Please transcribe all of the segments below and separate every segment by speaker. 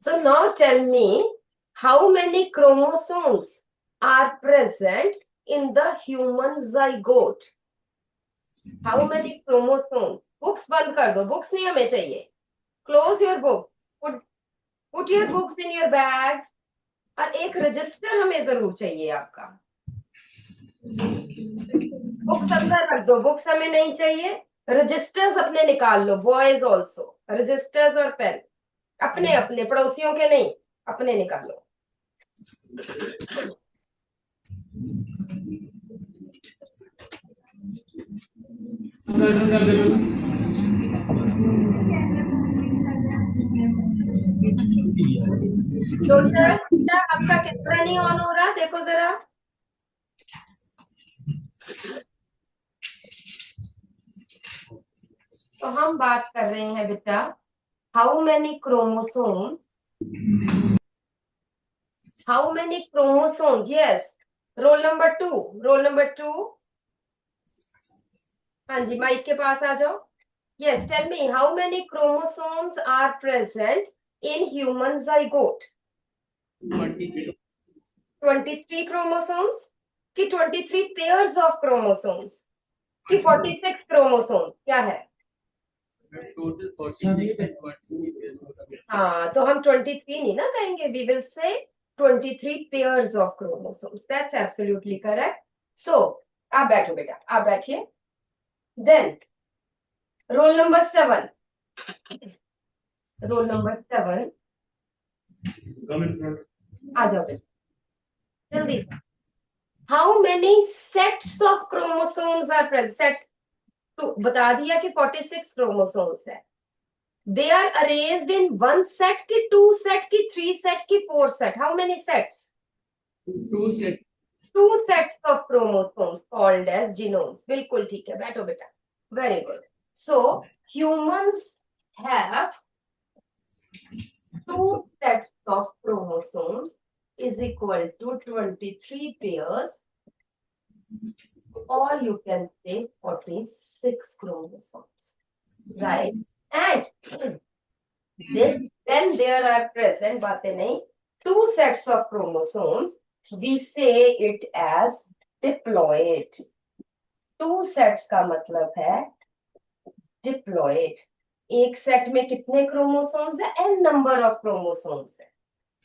Speaker 1: So now tell me, how many chromosomes are present in the human zygote? How many chromosomes? Books बंद कर दो, books नहीं हमें चाहिए. Close your book. Put your books in your bag. और एक register हमें जरूर चाहिए आपका. बुक्स अंदर रख दो, बुक्स हमें नहीं चाहिए. रजिस्टर्स अपने निकाल लो, बॉयज ऑल्सो. रजिस्टर्स और पेन अपने अपने, पड़ोसियों के नहीं, अपने निकालो. आपका कैमरा नहीं ऑन हो रहा, देखो जरा. तो हम बात कर रहे हैं बेटा, how many chromosome, how many chromosome. Yes, roll number 2, roll number 2. हाँ जी, माइक के पास आ जाओ. Yes, tell me, how many chromosomes are present in human zygote? 23 chromosomes कि 23 pairs of chromosomes कि 46 chromosomes, क्या है? हाँ, तो हम 23 नहीं ना कहेंगे, we will say 23 pairs of chromosomes. That's absolutely correct. So, आप बैठो बेटा, आप बैठिए. Then, roll number 7. Roll number 7. Come in front. आ जाओ बेटा, जल्दी. How many sets of chromosomes are present? Sets, तो बता दिया कि 46 chromosomes है. They are arranged in one set की, 2 set की, 3 set की, 4 set. How many sets? 2 sets. 2 sets of chromosomes called as genomes. बिल्कुल ठीक है, बैठो बेटा. Very good. So humans have 2 sets of chromosomes is equal to 23 pairs, or you can say 46 chromosomes, right? And then there are present, बातें नहीं, 2 sets of chromosomes. We say it as diploid. 2 sets का मतलब है diploid. एक set में कितने chromosomes है? n number of chromosomes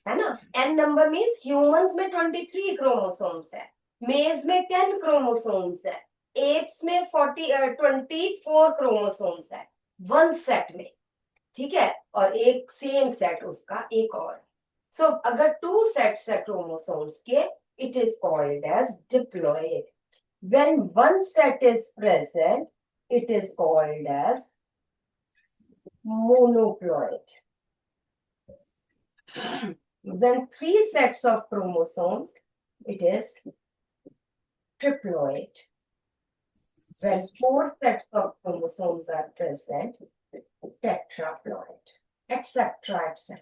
Speaker 1: है ना. n नंबर मींस ह्यूमंस में 23 क्रोमोसोम्स है, मेज में 10 क्रोमोसोम्स है, एप्स में 24 क्रोमोसोम्स है वन सेट में. ठीक है, और एक सेम सेट उसका एक और. सो अगर 2 सेट्स है क्रोमोसोम्स के, it is called as diploid. When one set is present, it is called as monoploid. When 3 sets of chromosomes, it is triploid. When 4 sets of chromosomes are present, tetraploid, etc., etc.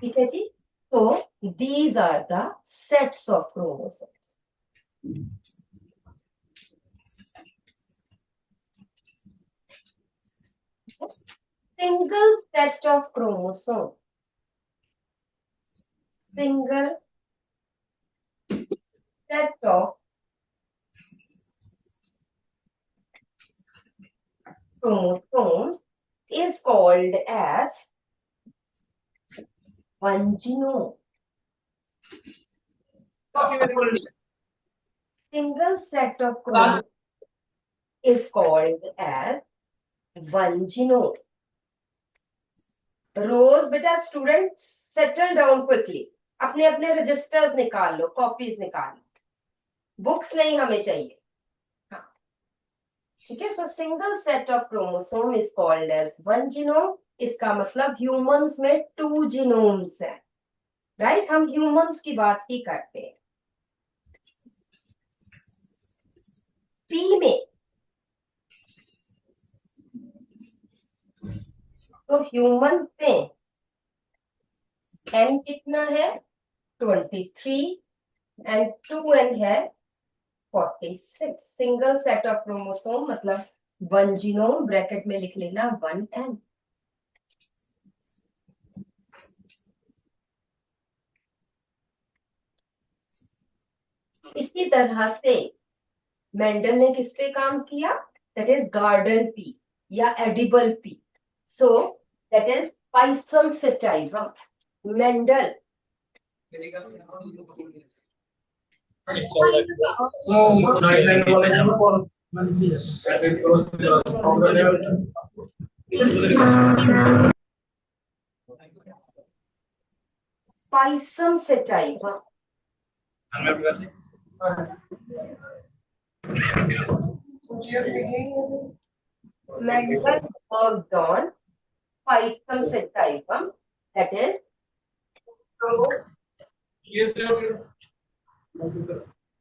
Speaker 1: ठीक है जी. So these are the sets of chromosomes. Single set of chromosome. Single set of chromosomes is called as one genome. Single set of chromosomes is called as one genome. रोज बेटा, student settle down quickly. अपने अपने registers निकाल लो, copies निकाल लो, books नहीं हमें चाहिए. हाँ, ठीक है. तो single set of chromosome is called as one genome. इसका मतलब ह्यूमंस में 2 जीनोम्स है, राइट. हम ह्यूमंस की बात ही करते हैं. पी में तो ह्यूमन में n कितना है? 23 एंड 2n है 46. सिंगल सेट ऑफ क्रोमोसोम मतलब 1 जीनोम ब्रैकेट में लिख लेना 1n। इसी तरह से मेंडल ने किस पे काम किया? दैट इज गार्डन पी या edible P. So that is Pisum sativum. Mendel Pisum sativum Mendel worked on Python sativum, that is.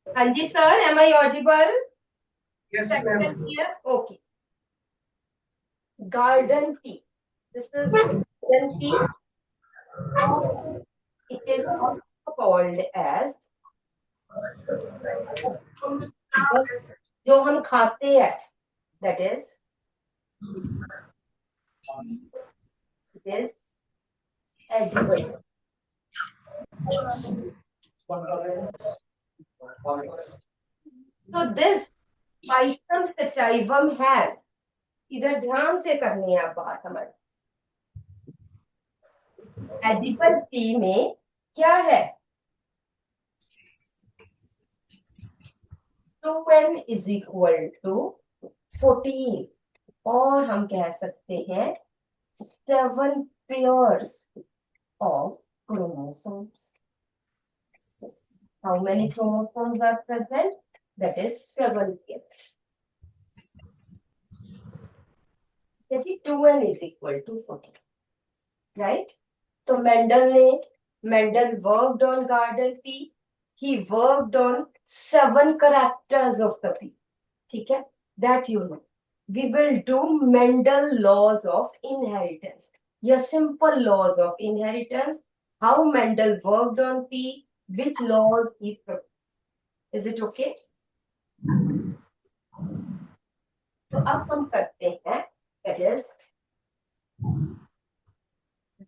Speaker 1: Hanji sir, am I audible?
Speaker 2: Yes, ma'am.
Speaker 1: Okay. Garden tea. This is garden tea. It is also called as जो हम खाते हैं, that is it is edible. So this Python sativum has, इधर ध्यान से करनी है आप बात हमारी, एडिबल टी में क्या है? 2n is equal to 14 और हम कह सकते हैं 7 pairs of chromosomes. How many chromosomes are present? That is 7 pairs. That is 2n is equal to 14. Right? So Mendel worked on garden P. He worked on 7 characters of the P. ठीक है? That you know. We will do Mendel laws of inheritance. Your simple laws of inheritance. How Mendel worked on P. Which laws he proposed. Is it okay? तो अब हम करते हैं. That is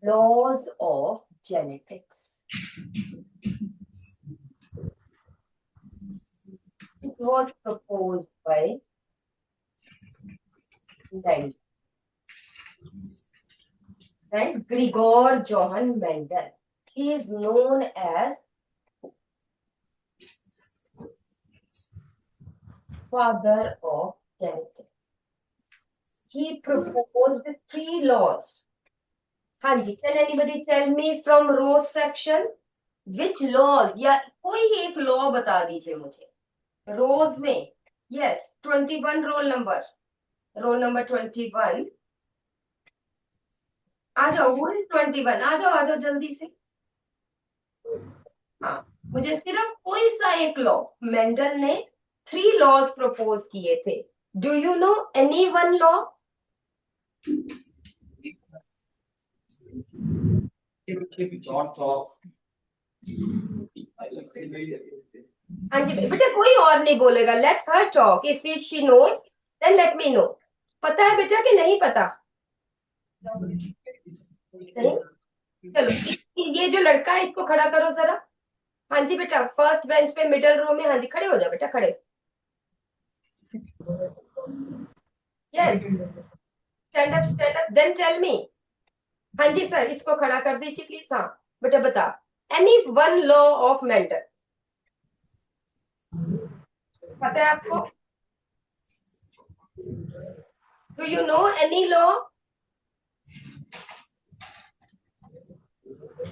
Speaker 1: laws of genetics. It was proposed by Mendel. Right? Gregor Johann Mendel. He is known as father of genetics. He proposed 3 laws. Hanji, can anybody tell me from row section which law या कोई एक law बता दीजिए मुझे rows में. Yes, 21 roll number 21. आ जाओ, वो 21. आ जाओ जल्दी से. हाँ, मुझे सिर्फ कोई सा एक लॉ. मेंडल ने 3 लॉज प्रपोज किए थे. Do you know any one law? हाँ जी बेटा, कोई और नहीं बोलेगा. Let her talk. If she knows then let me know. पता है बेटा कि नहीं पता? नहीं? चलो, ये जो लड़का है इसको खड़ा करो जरा. हाँ जी बेटा, फर्स्ट बेंच पे मिडिल रो में. हाँ जी, खड़े हो जाओ बेटा, खड़े. Yes, stand up then tell me. हाँ जी सर, इसको खड़ा कर दीजिए प्लीज. हाँ बेटा बता, any one law of Mendel. पता है आपको? Do you know any law?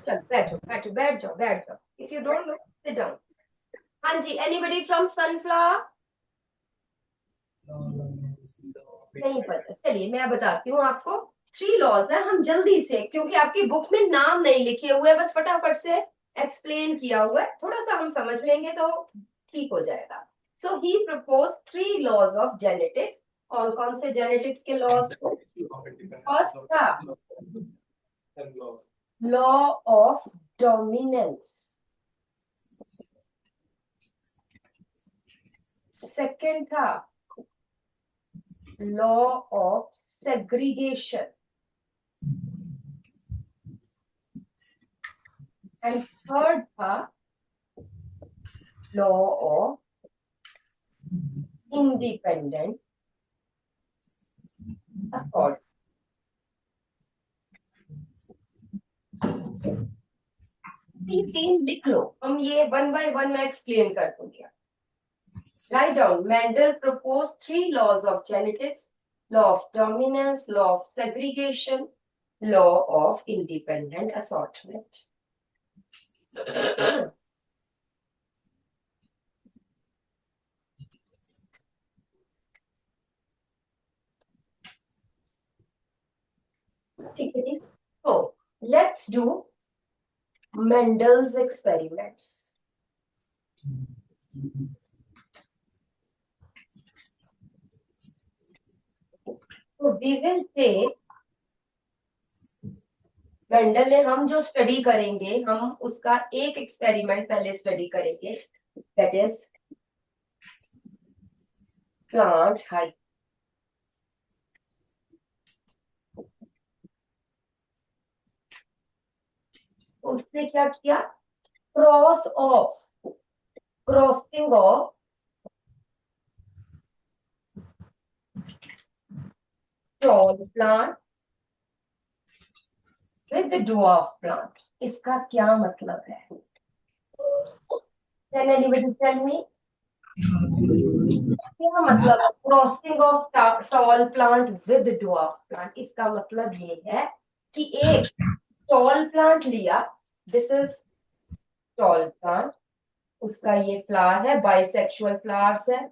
Speaker 1: चल बैठ जाओ. If you don't know sit down. हाँ जी, एनीबडी फ्रॉम सनफ्लावर? नहीं पता. चलिए मैं बताती हूँ आपको. 3 लॉज है. हम जल्दी से, क्योंकि आपकी बुक में नाम नहीं लिखे हुए, बस फटाफट से एक्सप्लेन किया हुआ है. थोड़ा सा हम समझ लेंगे तो ठीक हो जाएगा. सो ही प्रपोज 3 लॉज ऑफ जेनेटिक्स. कौन से जेनेटिक्स के लॉज? फर्स्ट था लॉ ऑफ डोमिनेंस. सेकेंड था law of segregation. And third था law of independent assortment. तीन लिख लो, हम ये वन बाय वन मैं एक्सप्लेन कर दूंगी. Write down. Mendel proposed 3 laws of genetics: law of dominance, law of segregation, law of independent assortment. So let's do Mendel's experiments. So we will take Mendel ने हम जो study करेंगे, हम उसका एक एक्सपेरिमेंट पहले स्टडी करेंगे, दैट इज प्लांट हाइट. उसने क्या किया? Crossing of tall plant with dwarf plant. इसका क्या मतलब है? Can anybody tell me? क्या मतलब crossing of tall plant with dwarf plant? इसका मतलब ये है कि एक टॉल प्लांट लिया, दिस इज टॉल प्लांट, उसका ये फ्लावर है, बाइसेक्सुअल फ्लावर्स है,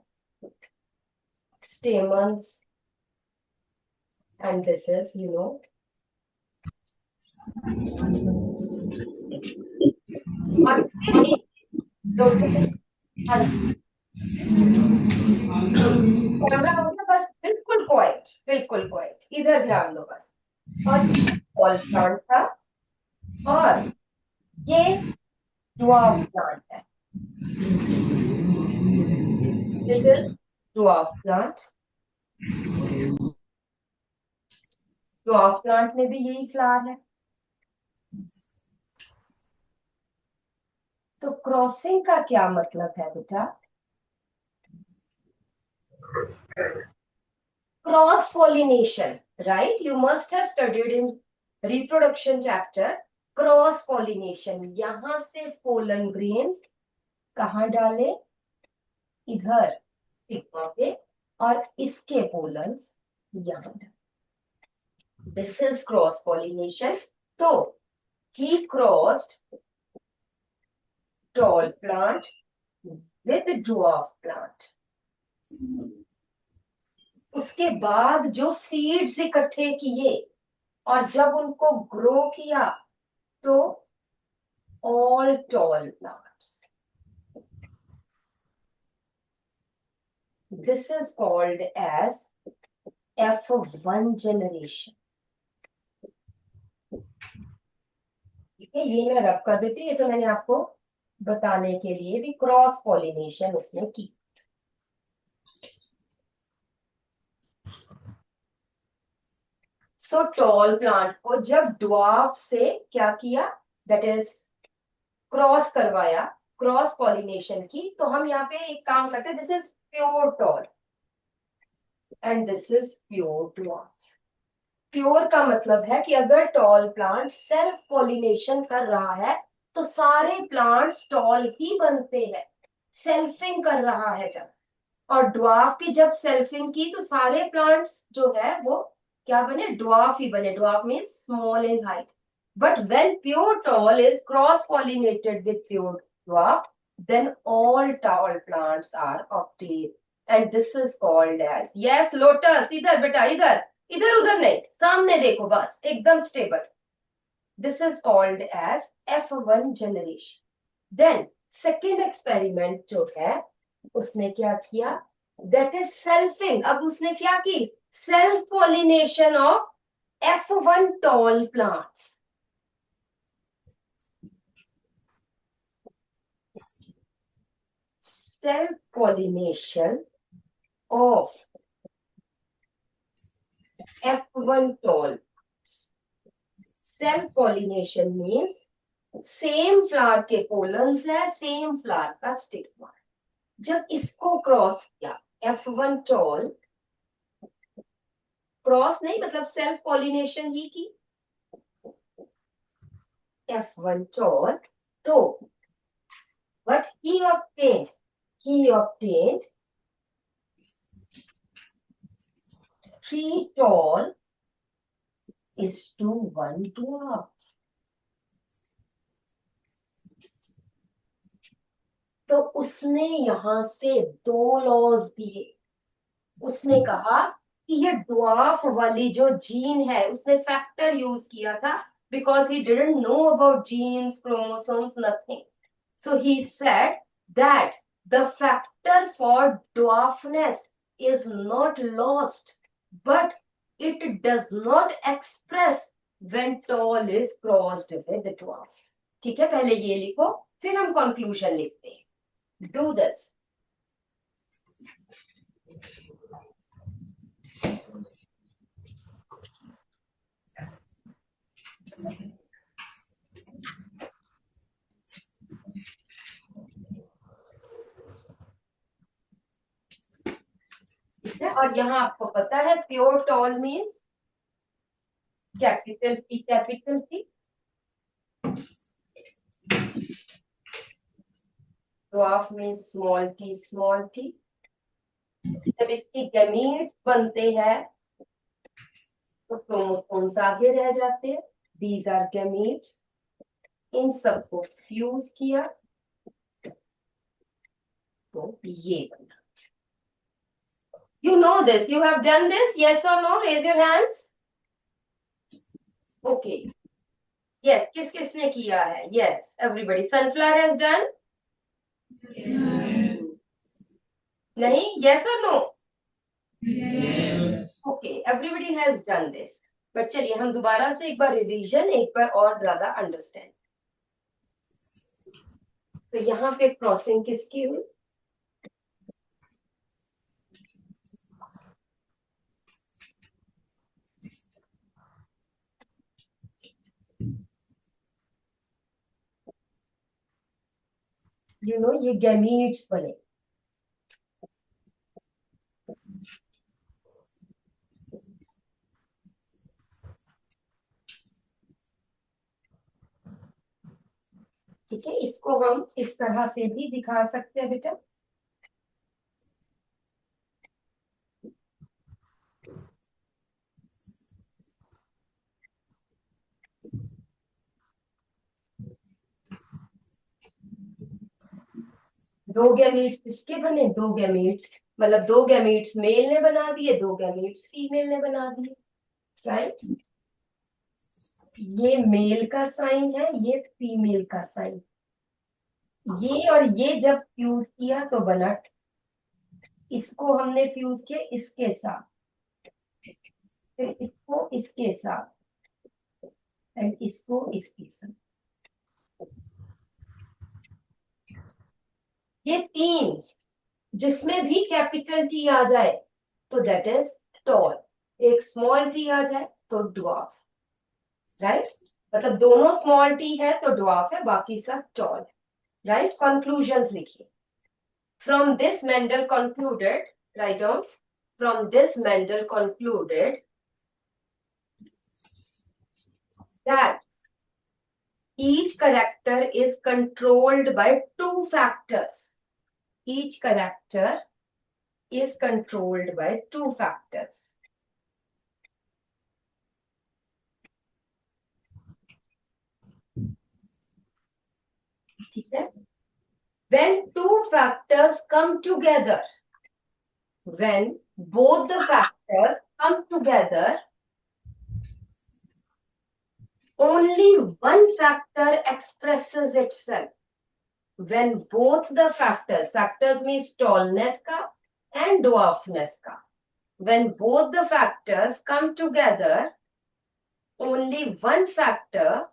Speaker 1: स्टेमन्स, एंड दिस इज और कैमरा होगा बस बिल्कुल क्वाइट, बिल्कुल क्वाइट, इधर ध्यान दो बस. और टॉल प्लांट था और ये ड्वार्फ प्लांट है. This is dwarf plant. Dwarf plant में भी यही फ्लावर है. तो क्रॉसिंग का क्या मतलब है बेटा? Cross pollination, right? You must have studied in reproduction chapter cross pollination. यहां से पोलन ग्रेन्स कहाँ डाले? इधर स्टिग्मा पे, और इसके पोलन्स यहाँ. This is cross pollination. तो he crossed tall plant with dwarf plant. उसके बाद जो सीड्स इकट्ठे किए और जब उनको ग्रो किया तो all tall plants. This is called as F1 generation. ठीक है, ये मैं रब कर देती हूँ. ये तो मैंने आपको बताने के लिए भी क्रॉस पॉलिनेशन उसने की. सो टॉल प्लांट को जब ड्वार्फ से क्या किया, दैट इज क्रॉस करवाया, क्रॉस पॉलिनेशन की, तो हम यहाँ पे एक काम करते हैं. This is pure tall and this is pure dwarf. Pure का मतलब है कि अगर टॉल प्लांट सेल्फ पॉलिनेशन कर रहा है तो सारे प्लांट्स टॉल ही बनते हैं. सेल्फिंग कर रहा है जब, और ड्वार्फ की जब सेल्फिंग की तो सारे प्लांट्स जो है वो क्या बने? ड्वार्फ ही बने. Dwarf means small in height. But when pure tall is cross pollinated with pure dwarf, then all tall plants are obtained, and this is called as, yes lotus, इधर बेटा, इधर इधर उधर नहीं, सामने देखो बस, एकदम stable. This is called as F1 generation. Then second experiment जो है उसने क्या किया? That is selfing. अब उसने क्या की? Self pollination of F1 tall plants. Self pollination of F1 tall. Self pollination means same flower के पोलन्स है, सेम फ्लावर का स्टिग्मा। जब इसको क्रॉस किया F1 टॉल, क्रॉस नहीं मतलब सेल्फ पॉलिनेशन ही की F1 टॉल, तो what he obtained 3 tall is to 1 dwarf. तो उसने यहां से 2 लॉज दिए। उसने कहा कि ये ड्वार्फ वाली जो जीन है, उसने फैक्टर यूज किया था because he didn't know about genes, chromosomes, nothing. So he said that the factor for dwarfness is not lost, but it does not express when tall is crossed with dwarf. ठीक है, पहले ये लिखो, फिर हम conclusion लिखते हैं। Do this. ठीक है, और यहाँ आपको पता है pure tall means capital T, capital T. Dwarf means small T, small T. जब इसकी गैमीट्स बनते हैं तो क्रोमोसोम्स आगे रह जाते हैं। These are gametes. इन सबको फ्यूज किया तो ये बना। You know this. You have done this. Yes or no? Raise your hands. Okay. Yes. किस किसने किया है? Yes. Everybody. Sunflower has done. Yes. नहीं? Yes or no? Yes. Okay. Everybody has done this. But चलिए हम दोबारा से एक बार रिवीजन, एक बार और ज्यादा अंडरस्टैंड। तो यहाँ पे क्रॉसिंग किसकी हुई? ये गैमीट्स बने। ठीक है, इसको हम इस तरह से भी दिखा सकते हैं बेटा। दो गैमीट्स किसके बने? दो गैमीट्स मतलब दो गैमीट्स मेल ने बना दिए, दो गैमीट्स फीमेल ने बना दिए, राइट। ये मेल का साइन है, ये फीमेल का साइन। ये और ये जब फ्यूज किया तो बना, इसको हमने फ्यूज किया इसके साथ, फिर इसको इसके साथ एंड इसको इसके साथ। ये तीन जिसमें भी कैपिटल टी आ जाए तो दैट इज टॉल, एक स्मॉल टी आ जाए तो ड्वार्फ, राइट। मतलब दोनों स्मॉल टी है तो ड्वार्फ है, बाकी सब टॉल, राइट। कंक्लूजन्स लिखिए। From this Mendel concluded, write down, from this Mendel concluded that each character is controlled by two factors. Each character is controlled by two factors. ठीक है? When two factors come together, when both the factors come together, only one factor expresses itself. When both the factors, factors means tallness ka and dwarfness ka, when both the factors come together, only one factor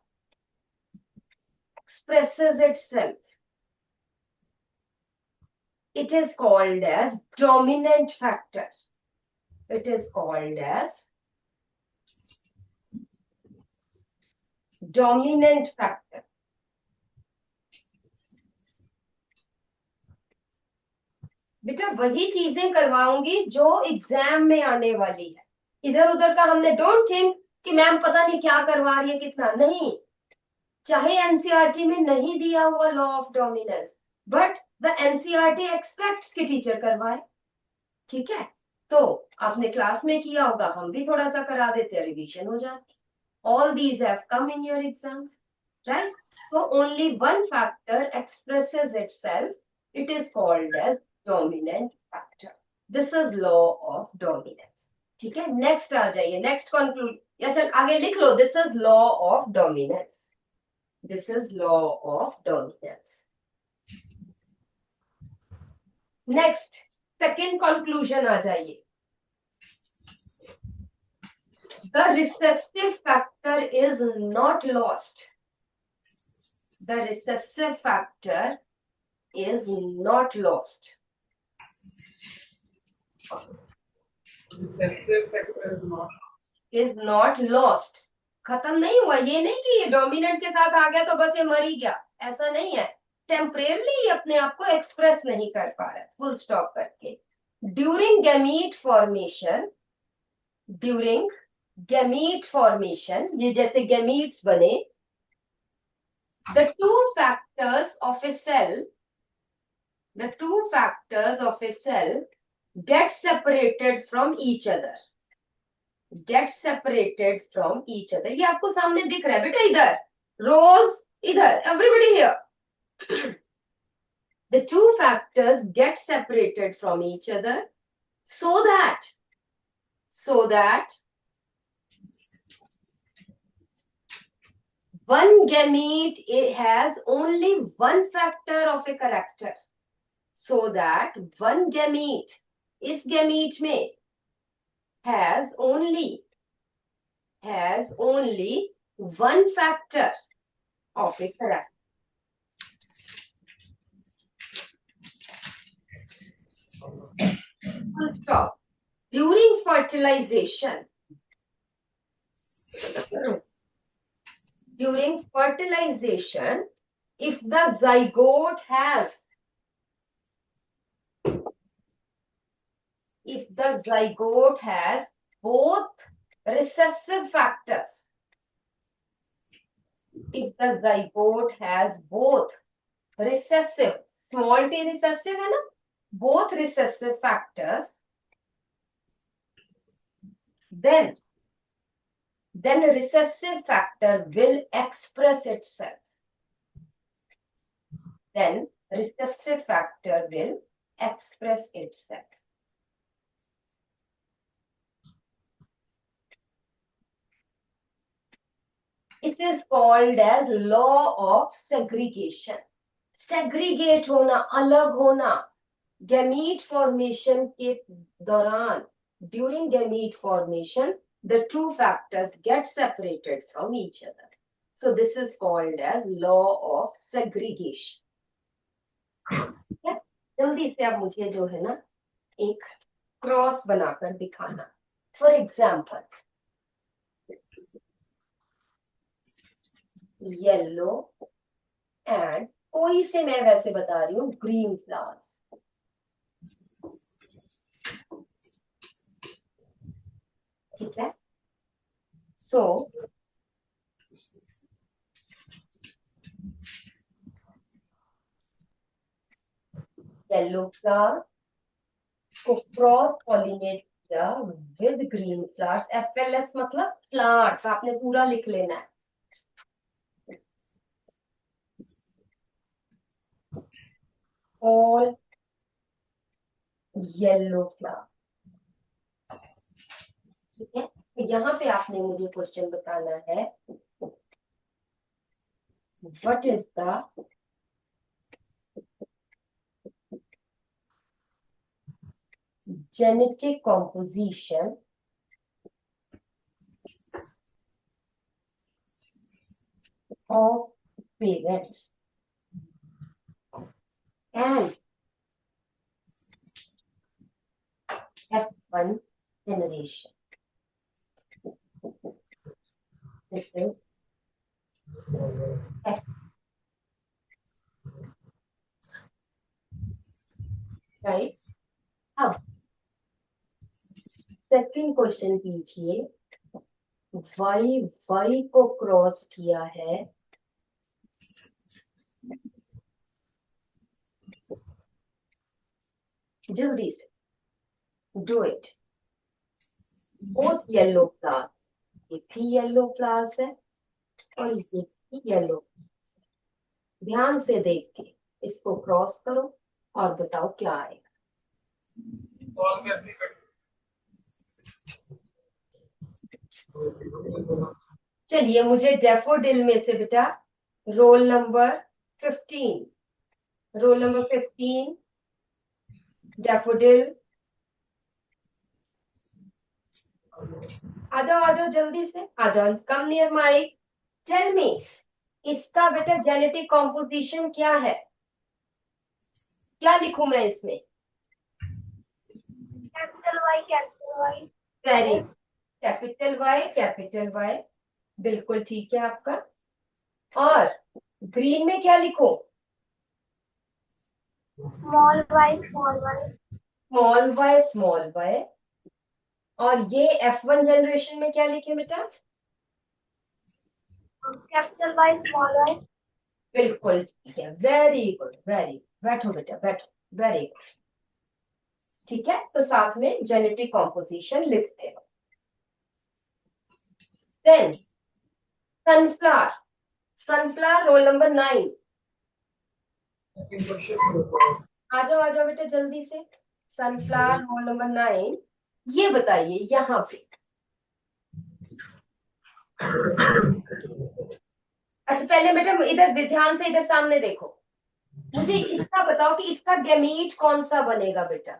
Speaker 1: expresses itself. It is called as dominant factor. It is called as dominant factor. बेटा वही चीजें करवाऊंगी जो exam में आने वाली है, इधर उधर का हमने डोंट थिंक कि मैम पता नहीं क्या करवा रही है कितना, नहीं। चाहे एनसीईआरटी में नहीं दिया हुआ law of dominance, but the NCERT aspects कि टीचर करवाए। ठीक है, तो आपने क्लास में किया होगा, हम भी थोड़ा सा करा देते, रिवीजन हो जाती। All these have come in your exams, right? So only one factor expresses itself. It is called as dominant factor. This is law of dominance. ठीक है, नेक्स्ट आ जाइए, नेक्स्ट कंक्लूड, या चल आगे लिख लो, this is law of dominance, this is law of dominance. Next second conclusion आ जाइए, the recessive factor is not lost. The recessive factor is not lost.
Speaker 2: Recessive factor
Speaker 1: Is not lost. खत्म नहीं हुआ, ये नहीं कि ये डोमिनेंट के साथ आ गया तो बस ये मर ही गया, ऐसा नहीं है। टेम्परेरली अपने आप को एक्सप्रेस नहीं कर पा रहा है, फुल स्टॉप करके। During gamete formation, during gamete formation, ये जैसे गैमीट्स बने, the two factors of a cell, the two factors of a cell get separated from each other, get separated from each other. ये आपको सामने दिख रहा है बेटा, इधर रोज, इधर everybody here. The two factors get separated from each other so that one gamete has only one factor of a character, so that one gamete, इस gamete में has only one factor of a character. Full stop. During fertilization, if the zygote has both recessive factors, if the zygote has both recessive, small t recessive है ना, both recessive factors, then recessive factor will express itself. Then recessive factor will express itself. It is called as law of segregation. Segregate होना, अलग होना, gamete formation के दौरान, during gamete formation, the two factors get separated from each other. So this is called as law of segregation. जल्दी से आप मुझे जो है ना एक क्रॉस बनाकर दिखाना. फॉर एग्जाम्पल, येलो एंड कोई से मैं वैसे बता रही हूँ ग्रीन फ्लावर्स. ठीक है, सो येलो फ्लावर को क्रॉस पॉलिनेट किया विद ग्रीन फ्लावर्स. एफएलएस मतलब फ्लावर्स, आपने पूरा लिख लेना है. All yellow flower. ठीक है, तो यहाँ पे आपने मुझे क्वेश्चन बताना है, what is the genetic composition of parents and F1 generation. This is right. अब सेकंड क्वेश्चन कीजिए, वाई वाई को क्रॉस किया है, जल्दी से do it. Both yellow flower, ये भी येलो फ्लावर्स है और ये भी येलो। ध्यान से देख के इसको क्रॉस करो और बताओ क्या आएगा। चलिए, मुझे डैफोडिल में से बेटा roll number 15, roll number 15 daffodil, आ जाओ जल्दी से, आ जाओ, come near mic. Tell me, इसका बेटा जेनेटिक कॉम्पोजिशन क्या है? क्या लिखूं मैं इसमें?
Speaker 3: Capital Y, capital Y.
Speaker 1: Very, capital Y, बिल्कुल ठीक है आपका। और ग्रीन में क्या लिखूं?
Speaker 3: Small Y, small Y.
Speaker 1: Small Y, small Y. और ये F1 जनरेशन में क्या लिखे बेटा?
Speaker 3: Capital Y, small Y.
Speaker 1: बिल्कुल ठीक है, वेरी गुड, वेरी, बैठो बेटा बैठो, वेरी गुड। ठीक है, तो साथ में जेनेटिक कॉम्पोजिशन लिखते हो। Then sunflower, sunflower roll number 9, आ जाओ बेटा जल्दी से। सनफ्लावर रोल नंबर 9, ये बताइए यहाँ पे। अच्छा पहले बेटा इधर ध्यान से, इधर सामने देखो, मुझे इसका बताओ कि इसका गैमीट कौन सा बनेगा बेटा?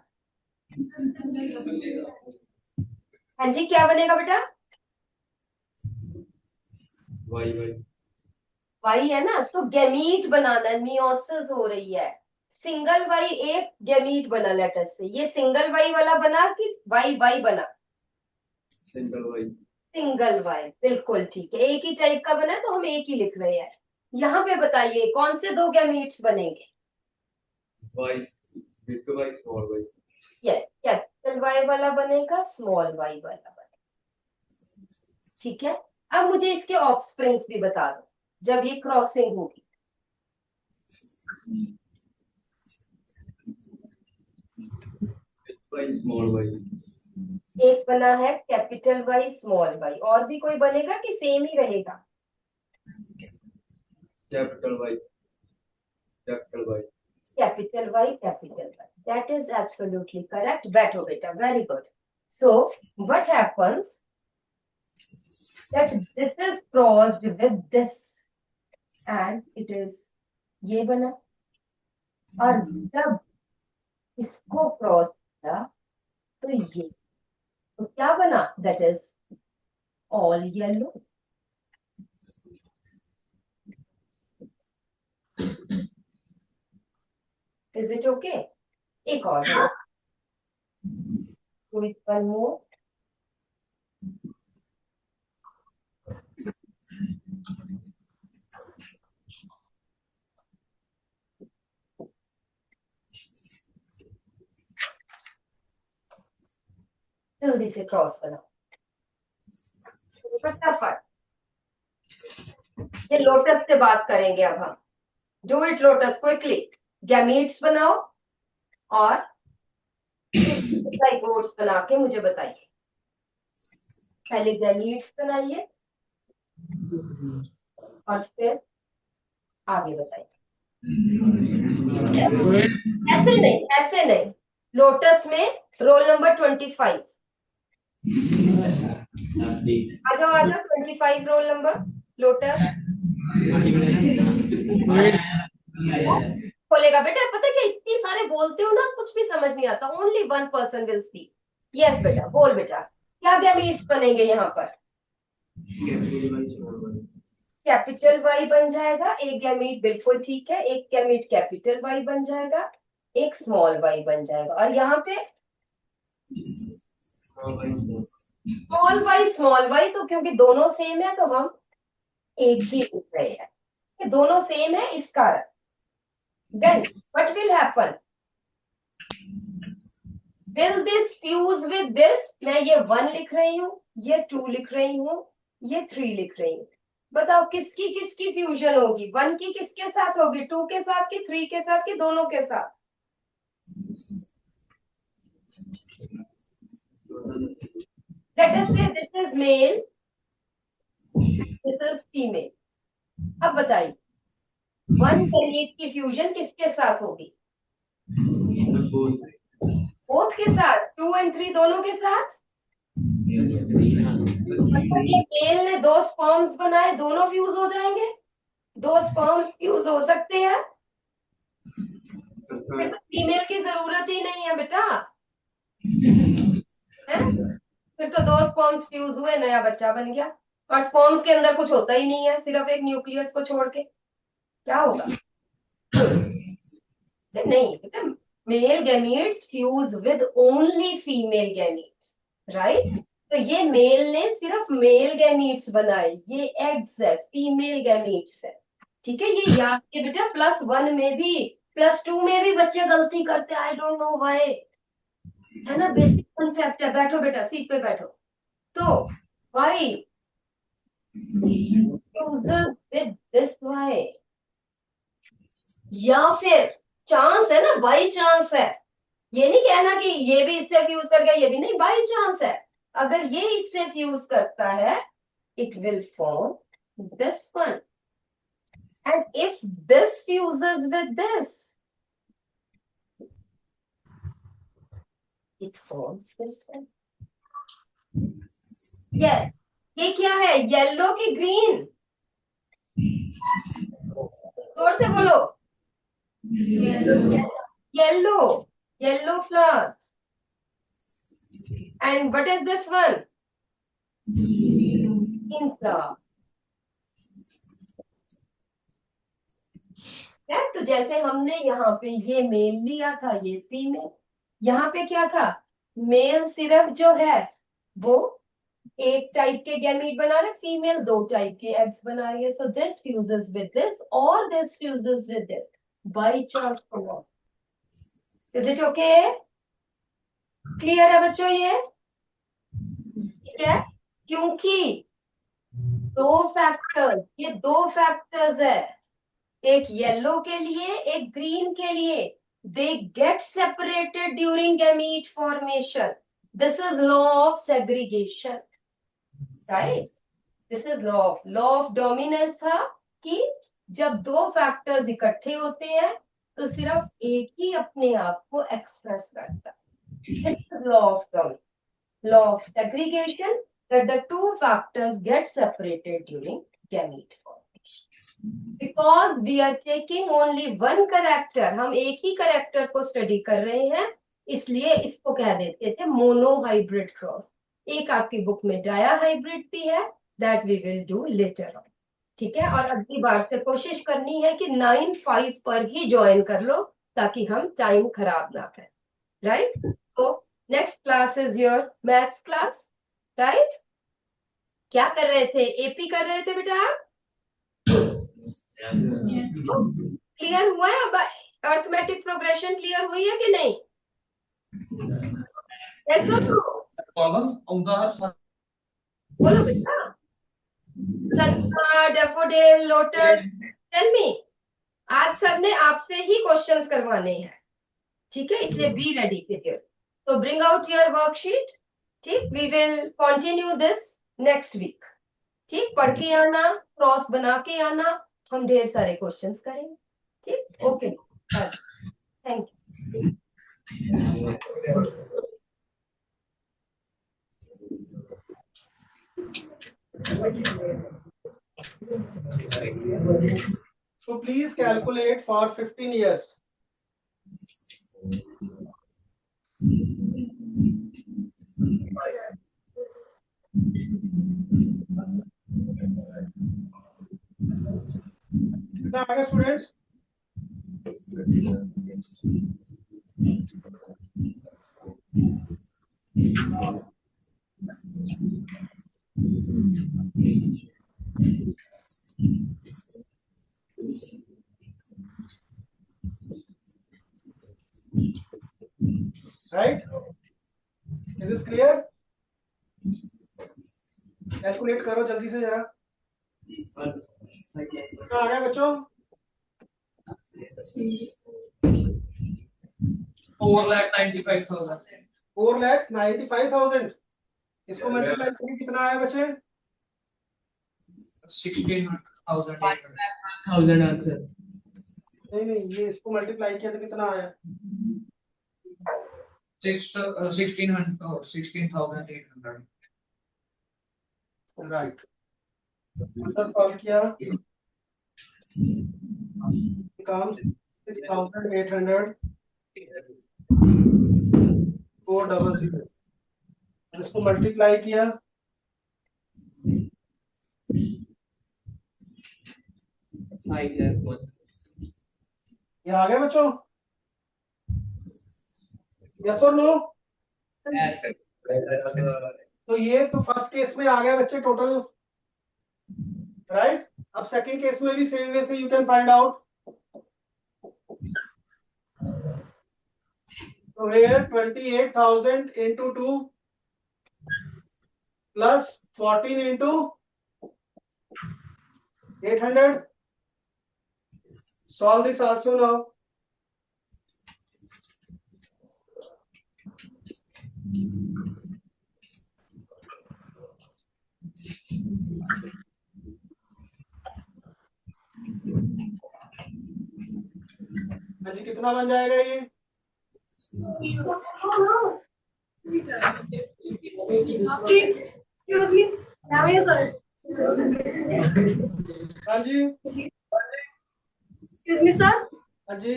Speaker 1: हाँ जी, क्या बनेगा बेटा?
Speaker 2: Y Y.
Speaker 1: वाई है ना, तो गैमीट बनाना है, मियोसिस हो रही है। सिंगल वाई एक गैमीट बना लेटर से, ये सिंगल वाई वाला बना कि वाई वाई बना?
Speaker 2: Single Y.
Speaker 1: सिंगल वाई, बिल्कुल ठीक है, एक ही टाइप का बना तो हम एक ही लिख रहे हैं। यहाँ पे बताइए कौन से दो गैमीट्स बनेंगे?
Speaker 2: Y, big Y, small Y.
Speaker 1: Yes, capital Y वाला बनेगा, स्मॉल वाई वाला बनेगा। ठीक है, अब मुझे इसके ऑफस्प्रिंग्स भी बता दो जब ये क्रॉसिंग होगी।
Speaker 2: Big Y, small Y.
Speaker 1: एक बना है कैपिटल वाई, स्मॉल वाई, और भी कोई बनेगा कि सेम ही रहेगा?
Speaker 2: Capital Y, capital Y.
Speaker 1: Capital Y, capital Y, that is absolutely correct. बैठो बेटा, very good. So what happens that this is crossed with this and it is ये बना, और जब इसको क्रॉस किया तो ये, तो क्या बना? That is all yellow. Is it okay? एक और है, वन मोर। जल्दी से क्रॉस बनाओ फटाफट। ये लोटस से बात करेंगे अब हम। Do it lotus, quickly. Gametes बनाओ और बोर्ड्स बना के मुझे बताइए। पहले गैमीट्स बनाइए और फिर आगे बताइए। ऐसे नहीं, लोटस में रोल नंबर 25, आ जाओ 25 रोल नंबर लोटस। बोलेगा बेटा, पता क्या इतनी सारे बोलते हो ना, कुछ भी समझ नहीं आता, only 1 person will speak. Yes बेटा, बोल बेटा, क्या गैमीट्स बनेंगे यहाँ पर? कैपिटल वाई बन जाएगा एक गैमीट, बिल्कुल ठीक है। एक गैमीट कैपिटल वाई बन जाएगा, एक स्मॉल वाई बन जाएगा, और यहाँ पे स्मॉल वाई, स्मॉल वाई, तो क्योंकि दोनों सेम है तो हम एक ही लिख रहे हैं, ये दोनों सेम है इस कारण। Then what will happen, will this fuse with this, मैं ये 1 लिख रही हूँ, ये 2 लिख रही हूँ, ये 3 लिख रही हूँ। बताओ किसकी किसकी फ्यूजन होगी, 1 की किसके साथ होगी, 2 के साथ कि 3 के साथ कि दोनों के साथ? लेट अस से this is male, this is female. अब बताइए 1 गैमीट की फ्यूजन किसके साथ होगी? बोथ के साथ, 2 और 3 दोनों के साथ। मतलब ये मेल ने 2 स्पर्म्स बनाए, दोनों फ्यूज हो जाएंगे, 2 स्पर्म्स फ्यूज हो सकते हैं, फिर तो फीमेल की जरूरत ही नहीं है बेटा, है? फिर तो 2 स्पर्म्स फ्यूज हुए, नया बच्चा बन गया, और स्पर्म्स के अंदर कुछ होता ही नहीं है, सिर्फ एक न्यूक्लियस को छोड़ के। क्या होगा? नहीं बेटा, male gametes fuse with only female gametes, right? तो ये मेल ने सिर्फ मेल गैमीट्स बनाए, ये एग्स है, फीमेल गैमीट्स है, ठीक है? ये याद के बेटा +1 में भी +2 में भी बच्चे गलती करते, आई डोंट नो व्हाई, है ना? बेसिक कॉन्सेप्ट है। बैठो बेटा, सीट पे बैठो। तो why fuses with this why, या फिर चांस है ना, बाई चांस है, ये नहीं कहना कि ये भी इससे फ्यूज कर गया, ये भी नहीं, बाई चांस है। अगर ये इससे फ्यूज करता है, it will form this one, and if this fuses with this, it forms this one. Yes, ये क्या है, येलो की ग्रीन? जोर से बोलो। Yellow, yellow flowers, and what is this one? Green flower. है? तो जैसे हमने यहाँ पे ये मेल लिया था, ये फीमेल, यहाँ पे क्या था, मेल सिर्फ जो है वो एक टाइप के गैमीट बना रहे, फीमेल 2 टाइप के एग्स बना रही है। So this fuses with this और this fuses with this by chance. Is it okay? Clear है बच्चों? ये ठीक है, क्योंकि 2 फैक्टर्स, ये 2 फैक्टर्स है, एक येलो के लिए एक ग्रीन के लिए, they get separated during gamete formation, this is law of segregation, right? This is law of dominance था कि जब 2 फैक्टर्स इकट्ठे होते हैं तो सिर्फ एक ही अपने आप को एक्सप्रेस करता है, this is law of dominance. Law of segregation, that the 2 factors get separated during gamete formation. Because we are taking only one character, हम एक ही character को स्टडी कर रहे हैं, इसलिए इसको कह देते थे मोनोहाइब्रिड क्रॉस। एक आपकी बुक में डाया हाइब्रिड भी है, that we will do later on, ठीक है? और अगली बार से कोशिश करनी है कि 9-5 पर ही ज्वाइन कर लो, ताकि हम टाइम खराब ना करें, राइट? तो next class is your maths class, right? क्या कर रहे थे, एपी कर रहे थे बेटा? क्लियर हुआ है? अब अर्थमेटिक प्रोग्रेशन क्लियर हुई है कि नहीं? बोलो बेटा, डैफोडिल, लोटस, टेल मी। आज सर ने आपसे ही क्वेश्चंस करवाने हैं, ठीक है? इसलिए बी रेडी पीरियड। तो ब्रिंग आउट योर वर्कशीट, ठीक? We will continue this next week, ठीक? पढ़ के आना, क्रॉस बना के आना, हम ढेर सारे क्वेश्चंस करेंगे, ठीक? Okay, thank you.
Speaker 4: So please calculate for 15 years. Okay, students. clear? Calculate करो जल्दी से जरा। कितना आ गया बच्चों?
Speaker 5: 4,95,000.
Speaker 4: 4,95,000। इसको मल्टीप्लाई करें कितना आया बच्चे?
Speaker 5: 16,000. 5,000 answer.
Speaker 4: नहीं ये इसको मल्टीप्लाई किया तो कितना आया?
Speaker 5: 16,000 or 16,800.
Speaker 4: राइट। आंसर सॉल्व किया, काम 6,800 400। इसको मल्टीप्लाई किया, ये आ गया बच्चों? यस और नो?
Speaker 5: Yes.
Speaker 4: तो ये तो फर्स्ट केस में आ गया बच्चे टोटल, राइट? अब सेकंड केस में भी सेम वे से you can find out. So here 28,000 into 2 plus 14 into 800. Solve this also now. हाँ जी, कितना बन जाएगा ये?
Speaker 3: Excuse me. Now yes, sir.
Speaker 4: हाँ जी,
Speaker 3: Excuse me, sir.
Speaker 4: हाँ जी,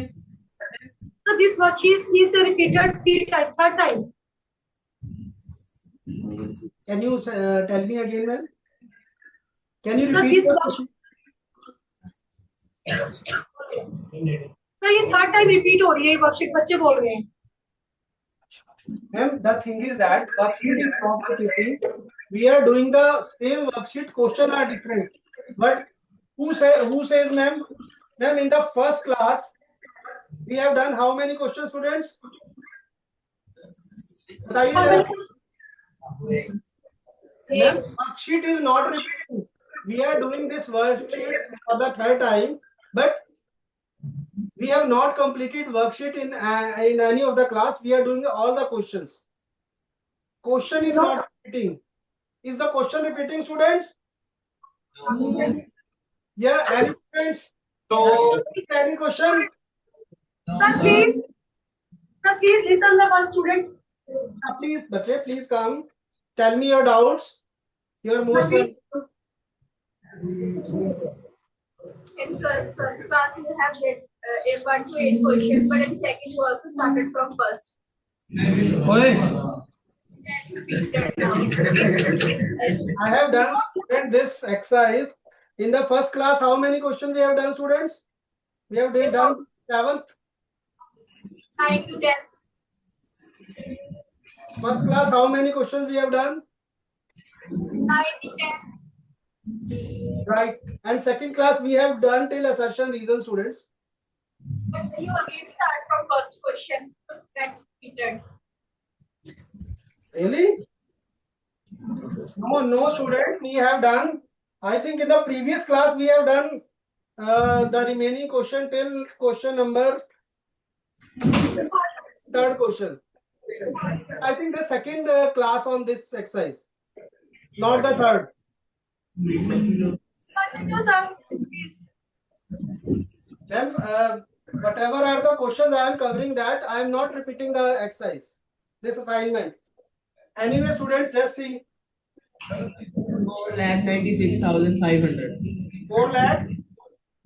Speaker 3: So this worksheet is repeated third time.
Speaker 4: can you tell me again, ma'am? Can you
Speaker 3: Sir,
Speaker 4: repeat
Speaker 3: this
Speaker 4: the
Speaker 3: worksheet.
Speaker 4: question?
Speaker 3: Sir ये third time repeat हो रही है, ये worksheet बच्चे बोल रहे हैं।
Speaker 4: Ma'am, the thing is that worksheet is not repeating. We are doing the same worksheet. Question are different. But who says, ma'am? Ma'am, in the first class, we have done how many questions, students? बताइए जरा। Ma'am, worksheet is not repeating. We are doing this worksheet for the third time, but we have not completed worksheet in any of the class. We are doing all the questions. Question is not repeating. Is the question repeating, students? Yeah, any students?
Speaker 5: No.
Speaker 4: Any question?
Speaker 3: Sir, please listen the one student.
Speaker 4: Please, bache, please come. Tell me your doubts. You are most welcome.
Speaker 3: In first class you have that 1 to 8 questions, but in second you also started from first.
Speaker 4: I have done this exercise. In the first class, how many questions we have done, students? We have done 7th.
Speaker 3: 9 to 10.
Speaker 4: First class, how many questions we have done?
Speaker 3: 9 to 10.
Speaker 4: Right. And second class, we have done till assertion reason, students.
Speaker 3: But you again start from first question. That's repeated.
Speaker 4: Really? No, student. We have done. I think in the previous class we have done the remaining question till question number third question. I think the second class on this exercise, not the third.
Speaker 3: Continue, sir. Please.
Speaker 4: Then whatever are the questions I am covering that I am not repeating the exercise, this assignment. Anyway, students, just see.
Speaker 5: 4,96,500.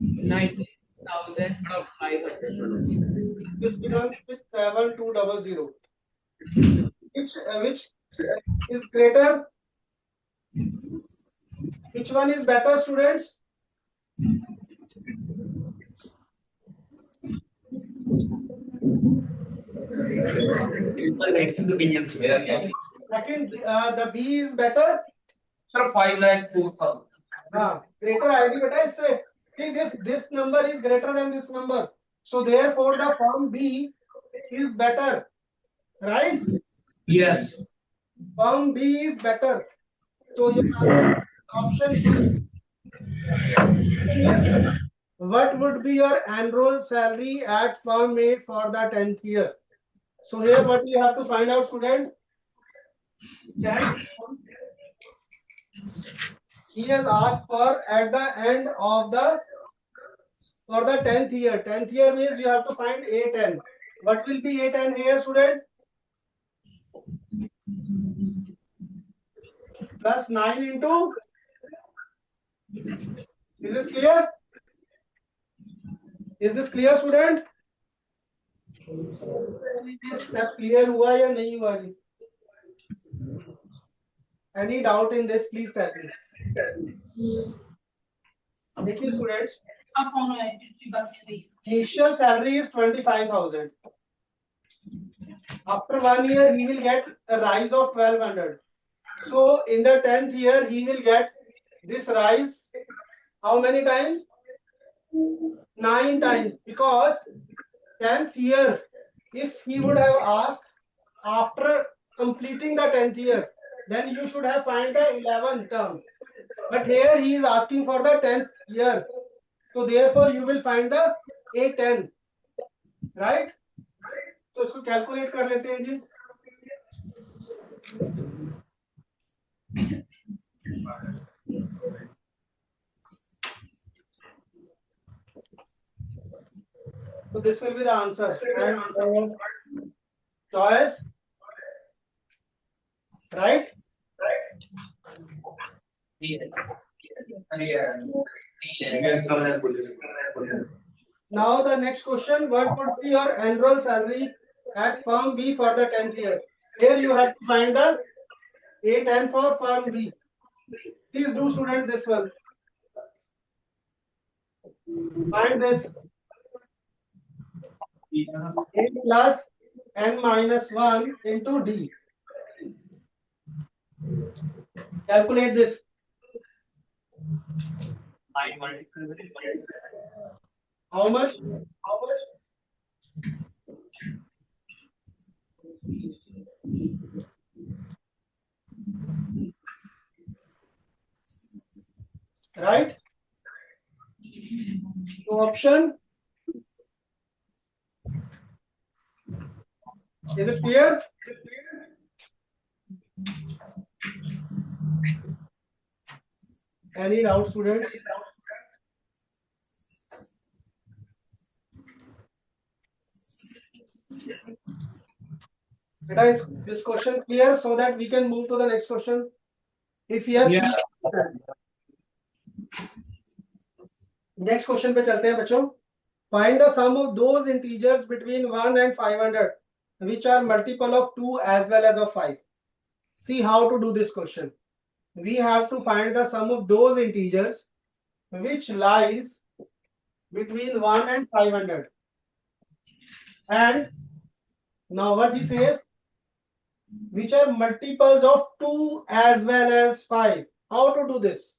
Speaker 5: 96,500.
Speaker 4: This becomes with 7,200. Which is greater? Which one is better, students? Second, the B is better.
Speaker 5: Sir, 5,04,000.
Speaker 4: Greater ID beta is see this number is greater than this number. So therefore the form B is better. Right?
Speaker 5: Yes.
Speaker 4: Firm B is better. So your option B. What would be your annual salary at firm A for the 10th year? So here what you have to find out, student. He has asked for at the end of the for the 10th year. 10th year means you have to find A10. What will be A10 here, student? Plus 9 into. Is this clear? Is this clear, student? Step clear हुआ या नहीं हुआ जी? Any doubt in this? Please tell me. देखिए students, initial salary is 25,000. After 1 year, he will get a rise of 1,200. So in the 10th year, he will get this rise. How many times? 9 times. Because 10th year, if he would have asked after completing the 10th year, then you should have find the 11th term. But here he is asking for the 10th year. So therefore you will find the A10. Right? तो इसको calculate कर लेते हैं जी. So this will be the answer. And choice. Right? Now the next question, what would be your annual salary at firm B for the 10th year? Here you have to find the A10 for firm B. Please do student this one. Find this. A plus N minus 1 into D. Calculate this. How much? Right? So option. Is it clear? Any doubt, students? Beta, is this question clear so that we can move to the next question? If yes, next question पे चलते हैं बच्चों. Find the sum of those integers between 1 and 500 which are multiple of 2 as well as of 5. See how to do this question. We have to find the sum of those integers which lies between 1 and 500. And now what he says, which are multiples of 2 as well as 5. How to do this?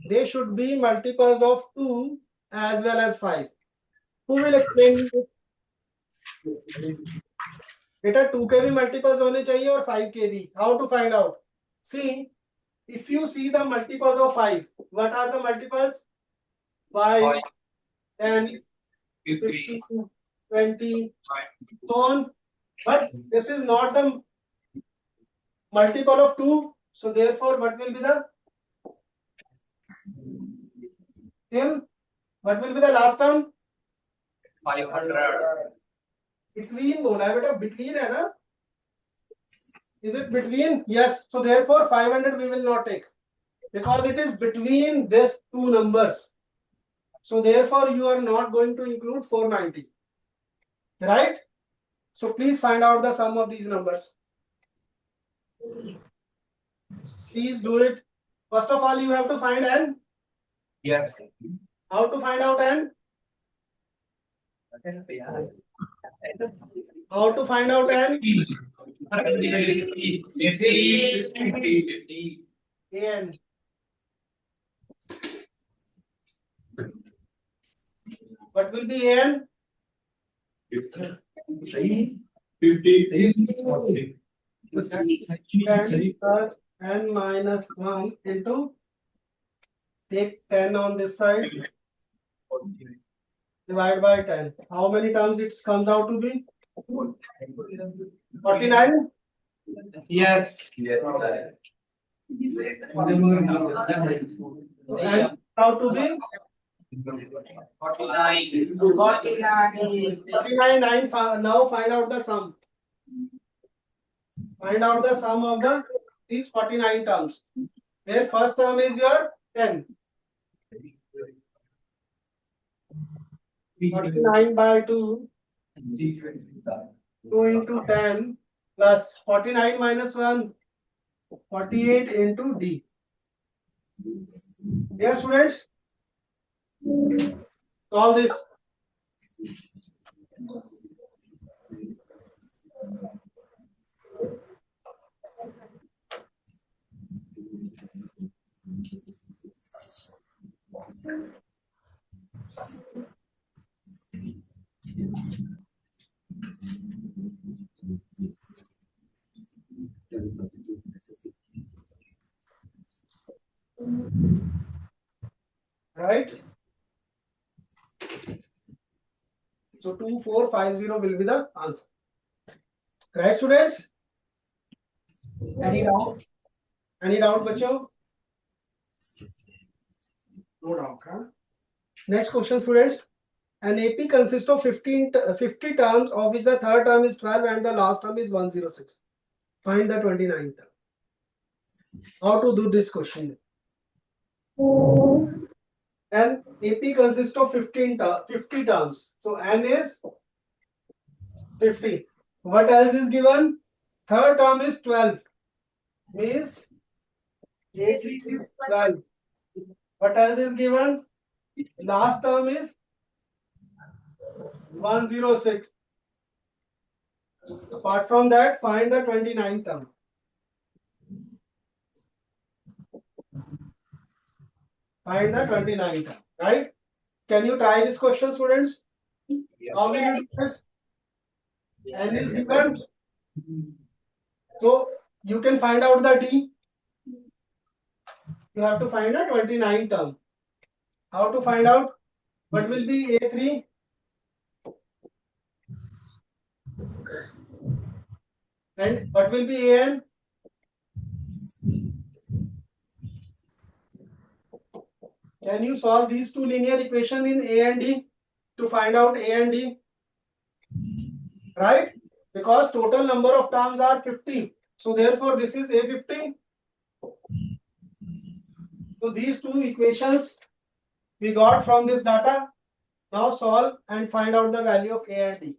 Speaker 4: They should be multiples of 2 as well as 5. Who will explain this? बेटा 2 के भी multiples होने चाहिए और 5 के भी. How to find out? See, if you see the multiples of 5, what are the multiples? 5, 10, 15, 20, so on. But this is not the multiple of 2. So therefore, what will be the term? What will be the last term?
Speaker 5: 500.
Speaker 4: Between बोला है बेटा, between है ना? Is it between? Yes. So therefore 500 we will not take because it is between these two numbers. So therefore you are not going to include 490. Right? So please find out the sum of these numbers. Please do it. First of all, you have to find n.
Speaker 5: Yes.
Speaker 4: How to find out n? How to find out n? An. What will be an?
Speaker 2: 50.
Speaker 4: 10 plus n minus 1 into, take 10 on this side, divide by 10. How many times it comes out to be? 49?
Speaker 5: Yes.
Speaker 4: So n out to be 49. Now find out the sum. Find out the sum of these 49 terms. Where first term is your 10. 49 by 2. 2 into 10 plus 49 minus 1. 48 into D. Yes, students? Solve this. Right? So 2450 will be the answer. Right, students? Any doubt? Any doubt, bacho? No doubt, huh? Next question, students. An AP consists of 50 terms, of which the third term is 12 and the last term is 106. Find the 29th term. How to do this question? An AP consists of 50 terms. So N is 50. What else is given? Third term is 12. Means AP is 12. What else is given? Last term is 106. Apart from that, find the 29th term. Find the 29th term, right? Can you try this question, students? How will you do this? N is given. So you can find out the D. You have to find the 29th term. How to find out? What will be A3? And what will be AN? Can you solve these two linear equations in A and D to find out A and D? Right? Because total number of terms are 50. So therefore this is A50. So these two equations we got from this data. Now solve and find out the value of A and D.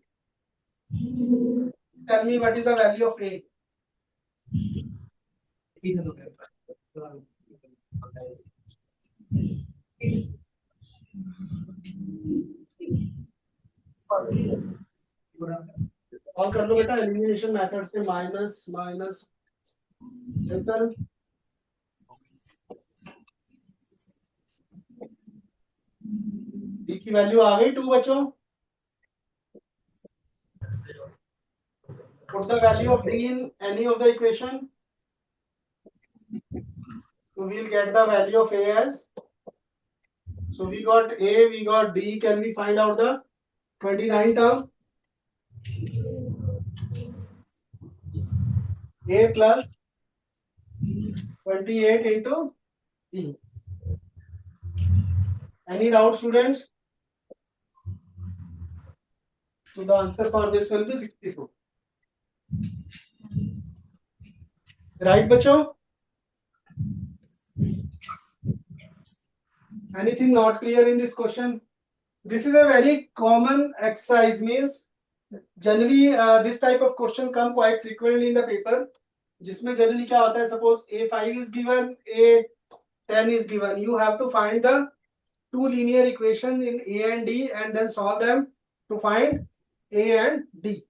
Speaker 4: Tell me what is the value of A. और कर लो बेटा elimination method से minus minus cancel D की value आ गई 2 बच्चों put the value of d in any of the equation so we'll get the value of a as so we got a we got d can we find out the 29 term a plus 28 into d. Any doubt, students? So the answer for this will be 64. Right, bachcho? Anything not clear in this question? This is a very common exercise. Means generally this type of question come quite frequently in the paper. जिसमें generally क्या होता है? Suppose A5 is given, A10 is given. You have to find the two linear equations in A and D and then solve them to find A and D.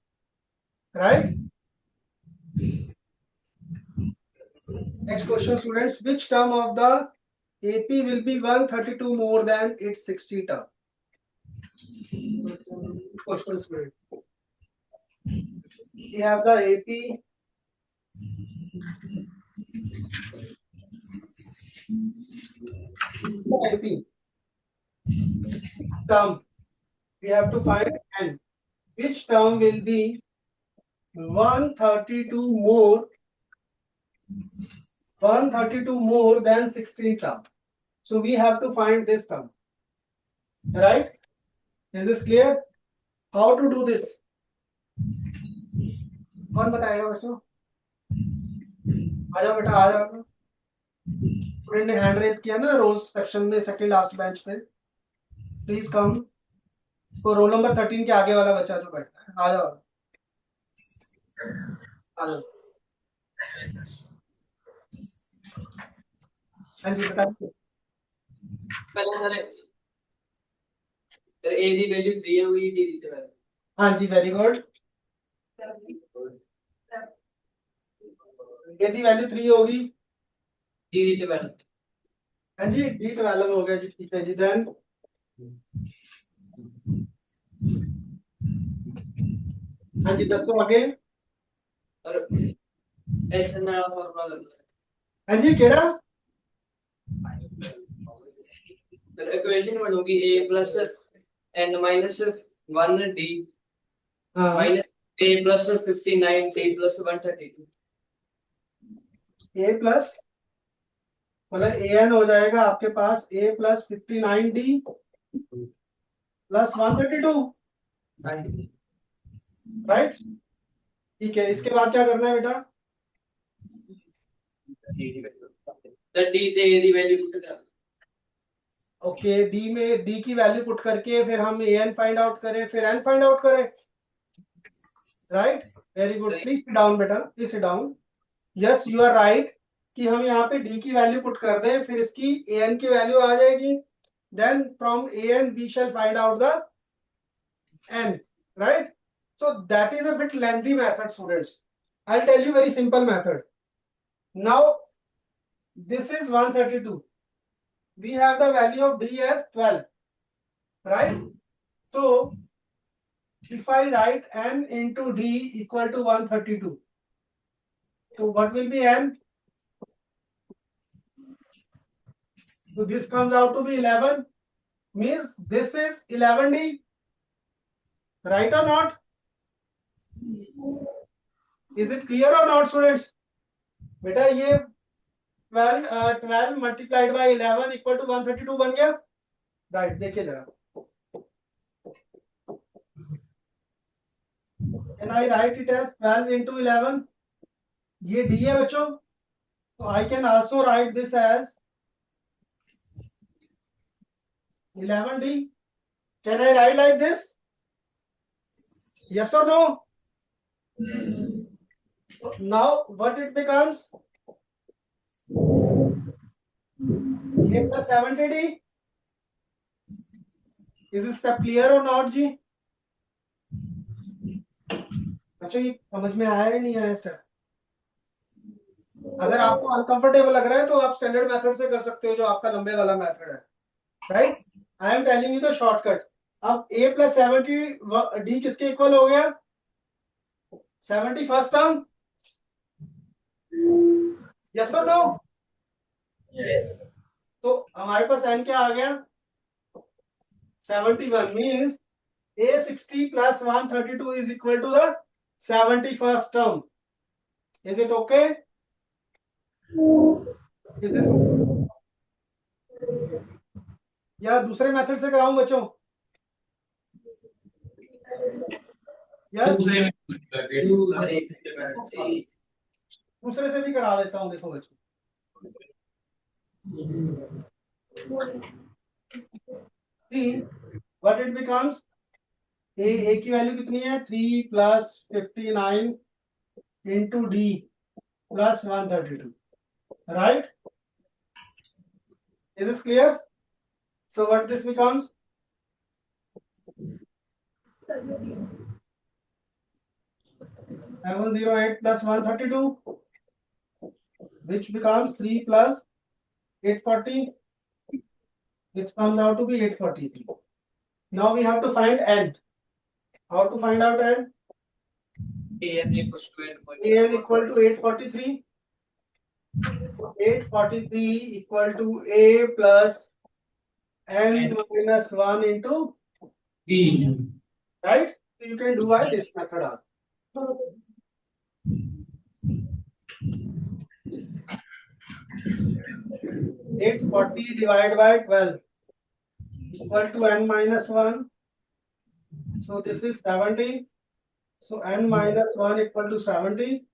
Speaker 4: Right? Next question, students. Which term of the AP will be 132 more than its 60 term? Question, students. We have the AP I think term we have to find n. Which term will be 132 more than 16 term? So we have to find this term. Right? Is this clear? How to do this? कौन बताएगा बच्चों? आ जाओ बेटा, आ जाओ. Student ने hand raise किया ना रोज section में सेकंड लास्ट बेंच पे. Please come. तो रोल नंबर 13 के आगे वाला बच्चा जो बैठा है, आ जाओ, आ जाओ. हाँ जी बताइए.
Speaker 6: पहले सर ए दी वैल्यू 3 हुई डी दी वैल्यू.
Speaker 4: हाँ जी वेरी गुड. ए दी वैल्यू 3 होगी.
Speaker 6: डी दी वैल्यू.
Speaker 4: हाँ जी डी 12 हो गया जी. ठीक है जी. देन हाँ जी 10 आगे.
Speaker 6: और ऐसा नया फॉर्मूला लगता है.
Speaker 4: हाँ जी केड़ा.
Speaker 6: सर इक्वेशन बनूगी a plus n minus 1 d
Speaker 4: हाँ
Speaker 6: minus a plus 59 d plus 132.
Speaker 4: A plus मतलब ए एन हो जाएगा आपके पास A plus 59d plus 132. Right. ठीक है. इसके बाद क्या करना है बेटा?
Speaker 6: सर डी से a दी वैल्यू पुट करना.
Speaker 4: ओके. डी में डी की वैल्यू पुट करके फिर हम ए एन फाइंड आउट करें, फिर एन फाइंड आउट करें. Right. Very good. Please sit down बेटा, please sit down. Yes you are right कि हम यहाँ पे डी की वैल्यू पुट कर दें, फिर इसकी ए एन की वैल्यू आ जाएगी. Then from A N we shall find out the N. Right. So that is a bit lengthy method, students. I'll tell you very simple method. Now this is 132. We have the value of d as 12. Right? So if I write n into d equal to 132, so what will be n? So this comes out to be 11. Means this is 11d. Right or not? Is it clear or not, students? बेटा ये 12 multiplied by 11 equal to 132 बन गया. Right. देखिए जरा. Can I write it as 12 into 11? ये d है बच्चों. So I can also write this as 11d. Can I write like this? Yes or no? Now what it becomes? A plus 70d. Is this step clear or not जी? अच्छा ये समझ में आया ही नहीं आया स्टेप? अगर आपको अनकंफर्टेबल लग रहा है तो आप स्टैंडर्ड मेथड से कर सकते हो जो आपका लंबे वाला मेथड है. Right. I am telling you the shortcut. अब a plus 70d किसके इक्वल हो गया? 70 फर्स्ट टर्म. यस और नो?
Speaker 6: यस.
Speaker 4: तो हमारे पास n क्या आ गया? 71 means a60 plus 132 is equal to the 71st term. Is it okay? Is it? या दूसरे मेथड से कराऊं बच्चों?
Speaker 5: दूसरे
Speaker 4: दूसरे से भी करा देता हूं. देखो बच्चों. See what it becomes. A की वैल्यू कितनी है? 3 plus 59 into d plus 132. Right? Is this clear? So what this becomes? 708 plus 132, which becomes 3 plus 840, which comes out to be 843. Now we have to find n. How to find out n?
Speaker 6: AN equals to
Speaker 4: AN equal to 843. 843 equal to A plus N minus 1 into
Speaker 5: D.
Speaker 4: right? So you can do by this method also. 840 divided by 12 equal to N minus 1. So this is 70. So N minus 1 equal to 70.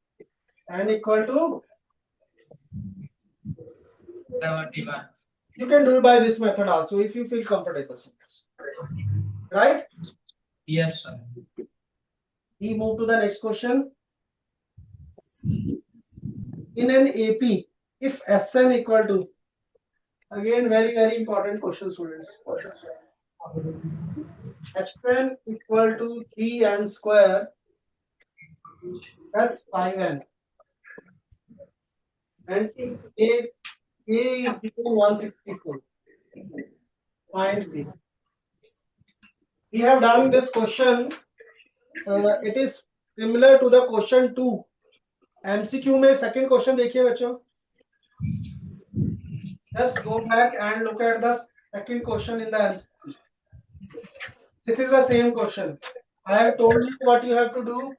Speaker 4: N equal to
Speaker 5: 71.
Speaker 4: you can do it by this method also if you feel comfortable. Right?
Speaker 5: Yes, sir.
Speaker 4: We move to the next question. In an AP, if Sn equal to, again very important question, students. Sn equal to 3n square plus 5n and A is equal to 164. Find B. We have done this question. It is similar to the question 2. MCQ में second question देखिए बच्चों. Just go back and look at the second question in the MCQ. This is the same question. I have told you what you have to do.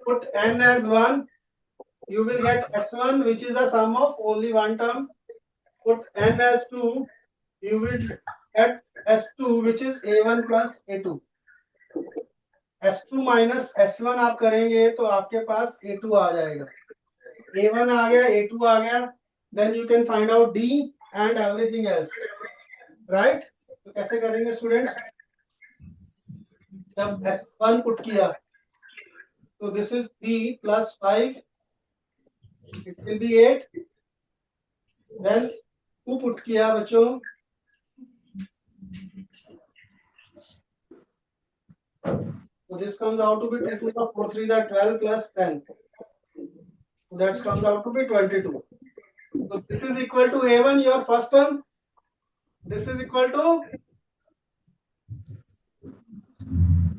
Speaker 4: Put n as 1. You will get S1, which is the sum of only one term. Put n as 2. You will get S2, which is A1 plus A2. S2 minus S1 आप करेंगे तो आपके पास A2 आ जाएगा. A1 आ गया, A2 आ गया. Then you can find out D and everything else. Right? तो कैसे करेंगे स्टूडेंट? जब S1 पुट किया तो this is 3 plus 5. It will be 8. Then 2 put किया बच्चों. So this comes out to be 2 to the 4 3 that 12 plus 10. So that comes out to be 22. So this is equal to A1, your first term. This is equal to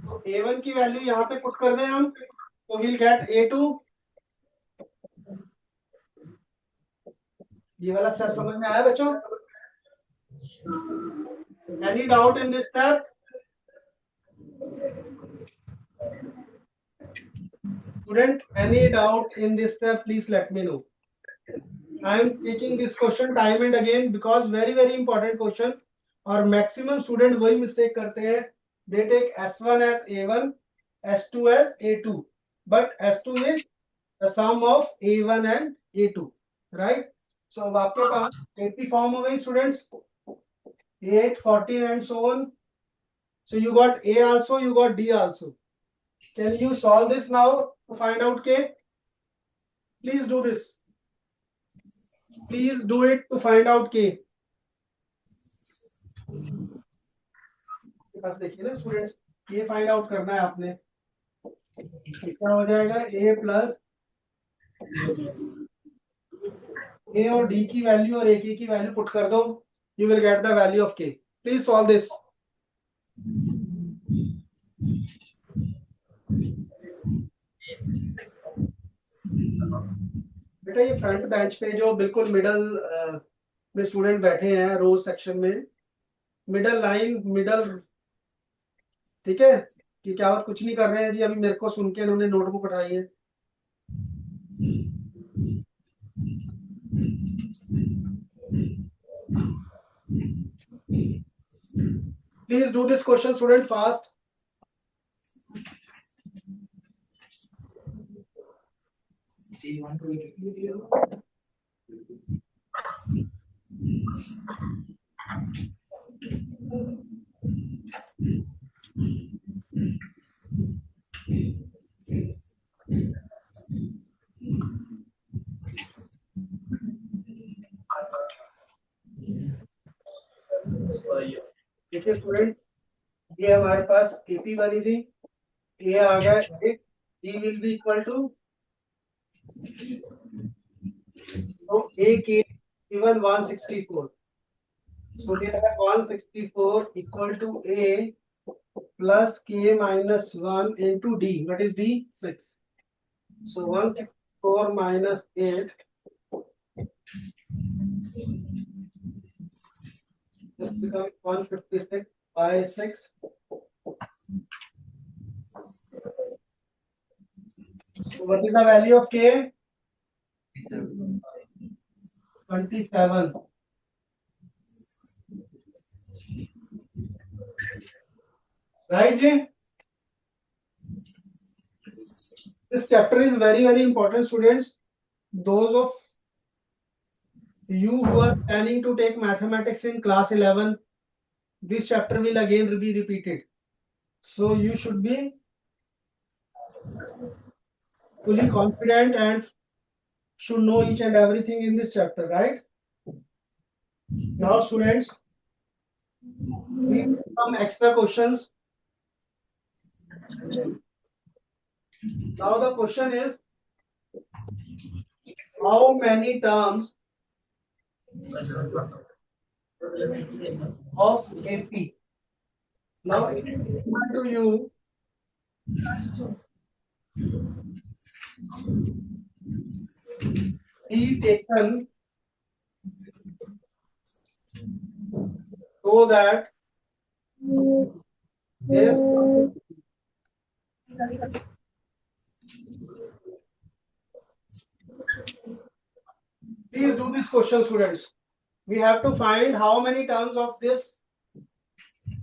Speaker 4: so A1 की value यहाँ पे put कर दें हम तो we'll get A2. ये वाला step समझ में आया बच्चों? Any doubt in this step? Student, any doubt in this step, please let me know. I am taking this question time and again because very important question. और maximum student वही mistake करते हैं. They take S1 as A1, S2 as A2, but S2 is the sum of A1 and A2, right? So अब आपके पास 80 form हो गई students, 8, 14 and so on. So you got A also, you got D also. Can you solve this now to find out K? Please do this. Please do it to find out K. पास देखिए ना students, ये find out करना है आपने. क्या हो जाएगा? A plus A और D की वैल्यू और AK की वैल्यू पुट कर दो. You will get the value of K. Please solve this. बेटा ये फ्रंट बेंच पे जो बिल्कुल मिडल में स्टूडेंट बैठे हैं रोज सेक्शन में, मिडल लाइन मिडल, ठीक है कि क्या बात कुछ नहीं कर रहे हैं जी. अभी मेरे को सुन के इन्होंने नोटबुक उठाई है. Please do this question student fast. देखिए स्टूडेंट, ये हमारे पास एपी बनी थी. ए आ गया, D will be equal to, तो ए के given 164. So we have 164 equal to A plus K minus 1 into D. What is D? 6. So 164 minus 8. This becomes 156 by 6. So what is the value of K? 27. Right, Jay? This chapter is very, very important, students. Those of you who are planning to take mathematics in class 11, this chapter will again be repeated. So you should be fully confident and should know each and everything in this chapter, right? Now, students, we have some extra questions. Now the question is, how many terms of AP? Now, it is given to you be taken so that this please do this question, students. We have to find how many terms of this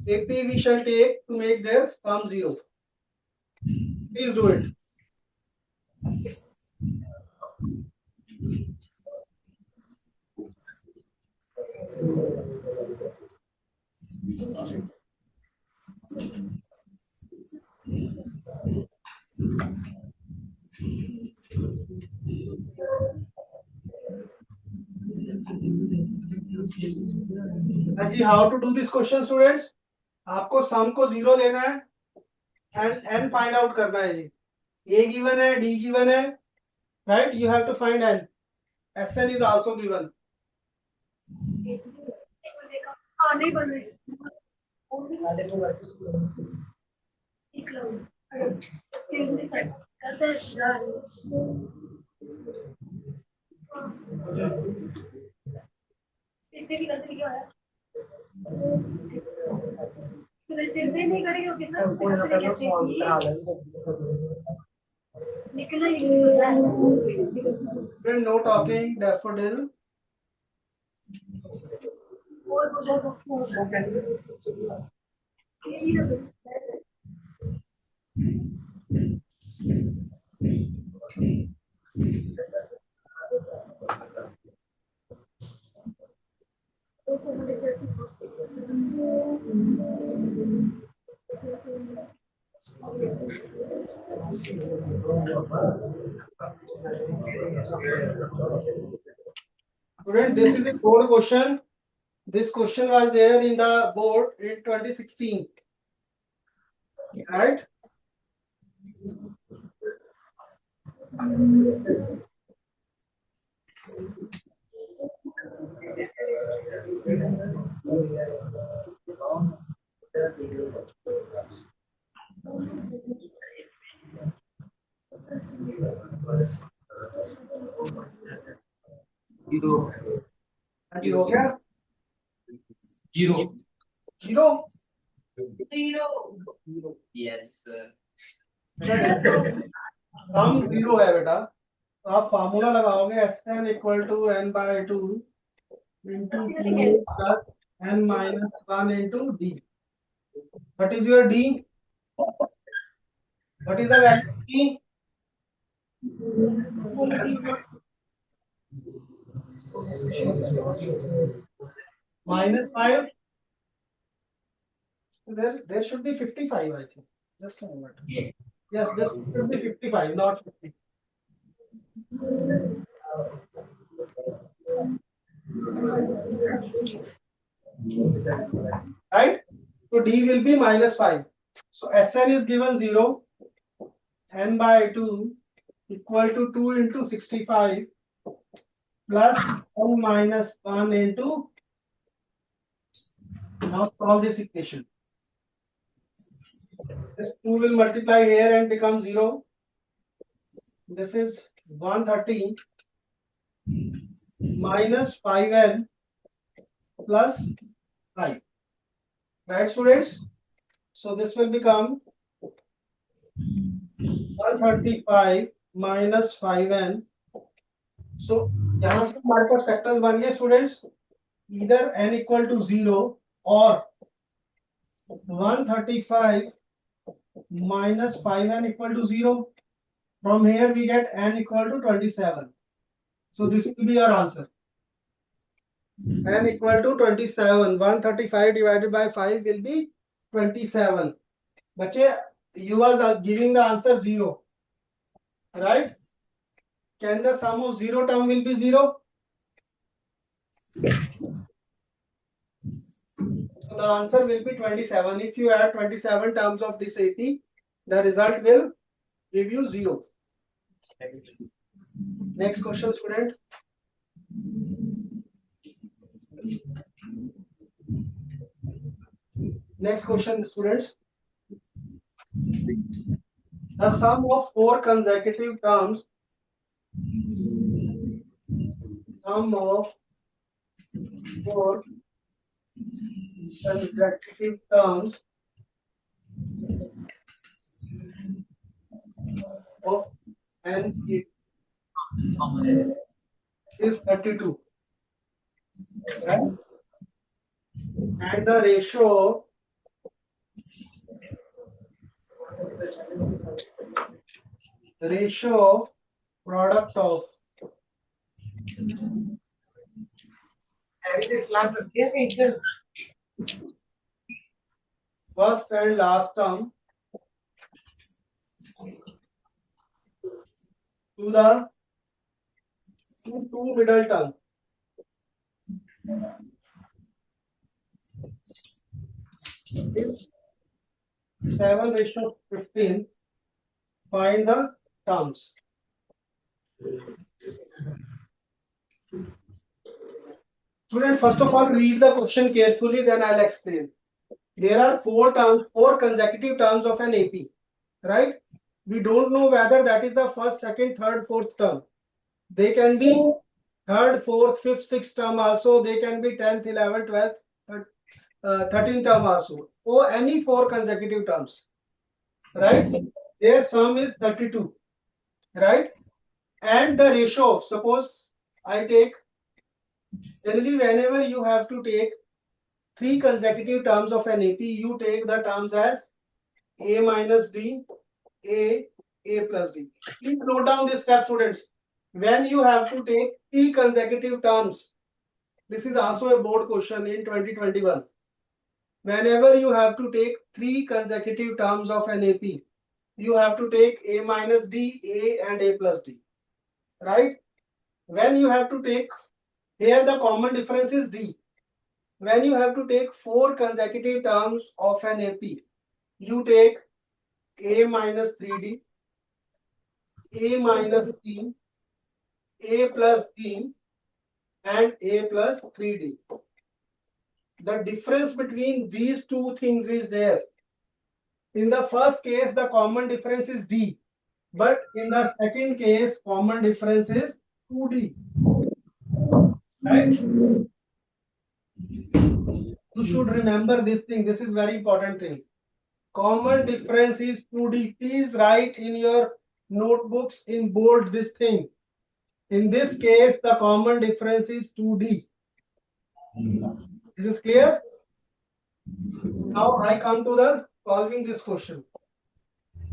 Speaker 4: AP we shall take to make their sum 0. Please do it. Aji, how to do this question, students? आपको sum को 0 लेना है and n find out करना है जी. A given है, D given है, right? You have to find n. Sn is also given.
Speaker 3: हाँ नहीं बन रही इससे भी गलती क्या है तो जल्दी नहीं करेंगे वो किसका निकलना ही
Speaker 4: Then no talking, daffodil. Student, this is a code question. This question was there in the board in 2016. Right? अभी हो गया?
Speaker 5: Zero.
Speaker 4: Zero?
Speaker 6: Yes, sir.
Speaker 4: सम 0 है बेटा. तो आप फार्मूला लगाओगे Sn equal to n by 2 into Q plus n minus 1 into D. What is your D? What is the value of D? Minus 5. There should be 55, I think. Just a moment. Yes, this should be 55, not 50. Right? So D will be minus 5. So Sn is given 0. N by 2 equal to 2 into 65 plus n minus 1 into. Now solve this equation. This 2 will multiply here and become 0. This is 130 minus 5n plus 5. Right, students? So this will become 135 minus 5n. So यहाँ से हमारे पास factors बन गए students, either n equal to 0 or 135 minus 5n equal to 0. From here we get n equal to 27. So this will be our answer. N equal to 27. 135 divided by 5 will be 27. बच्चे, you are giving the answer 0. Right? Can the sum of 0 term will be 0? So the answer will be 27. If you add 27 terms of this AP, the result will give you 0. Next question, student. Next question, students. The sum of 4 consecutive terms. Sum of 4 consecutive terms of n is 32. Right? And the ratio product of first and last term to the two middle term is 7:15. Find the terms. Students, first of all, read the question carefully, then I'll explain. There are 4 terms, 4 consecutive terms of an AP, right? We don't know whether that is the first, second, third, fourth term. They can be third, fourth, fifth, sixth term also. They can be 10th, 11th, 12th, 13th term also. Or any 4 consecutive terms, right? Their sum is 32, right? And the ratio, suppose I take, generally whenever you have to take 3 consecutive terms of an AP, you take the terms as A minus D, A plus D. Please note down this step, students. When you have to take 3 consecutive terms, this is also a board question in 2021. Whenever you have to take 3 consecutive terms of an AP, you have to take A minus D, A and A plus D, right? When you have to take, here the common difference is D. When you have to take 4 consecutive terms of an AP, you take A minus 3D, A minus D, A plus D, and A plus 3D. The difference between these two things is there. In the first case, the common difference is D, but in the second case, common difference is 2D. Right? You should remember this thing. This is very important thing. Common difference is 2D. Please write in your notebooks in bold this thing. In this case, the common difference is 2D. Is this clear? Now I come to the solving this question.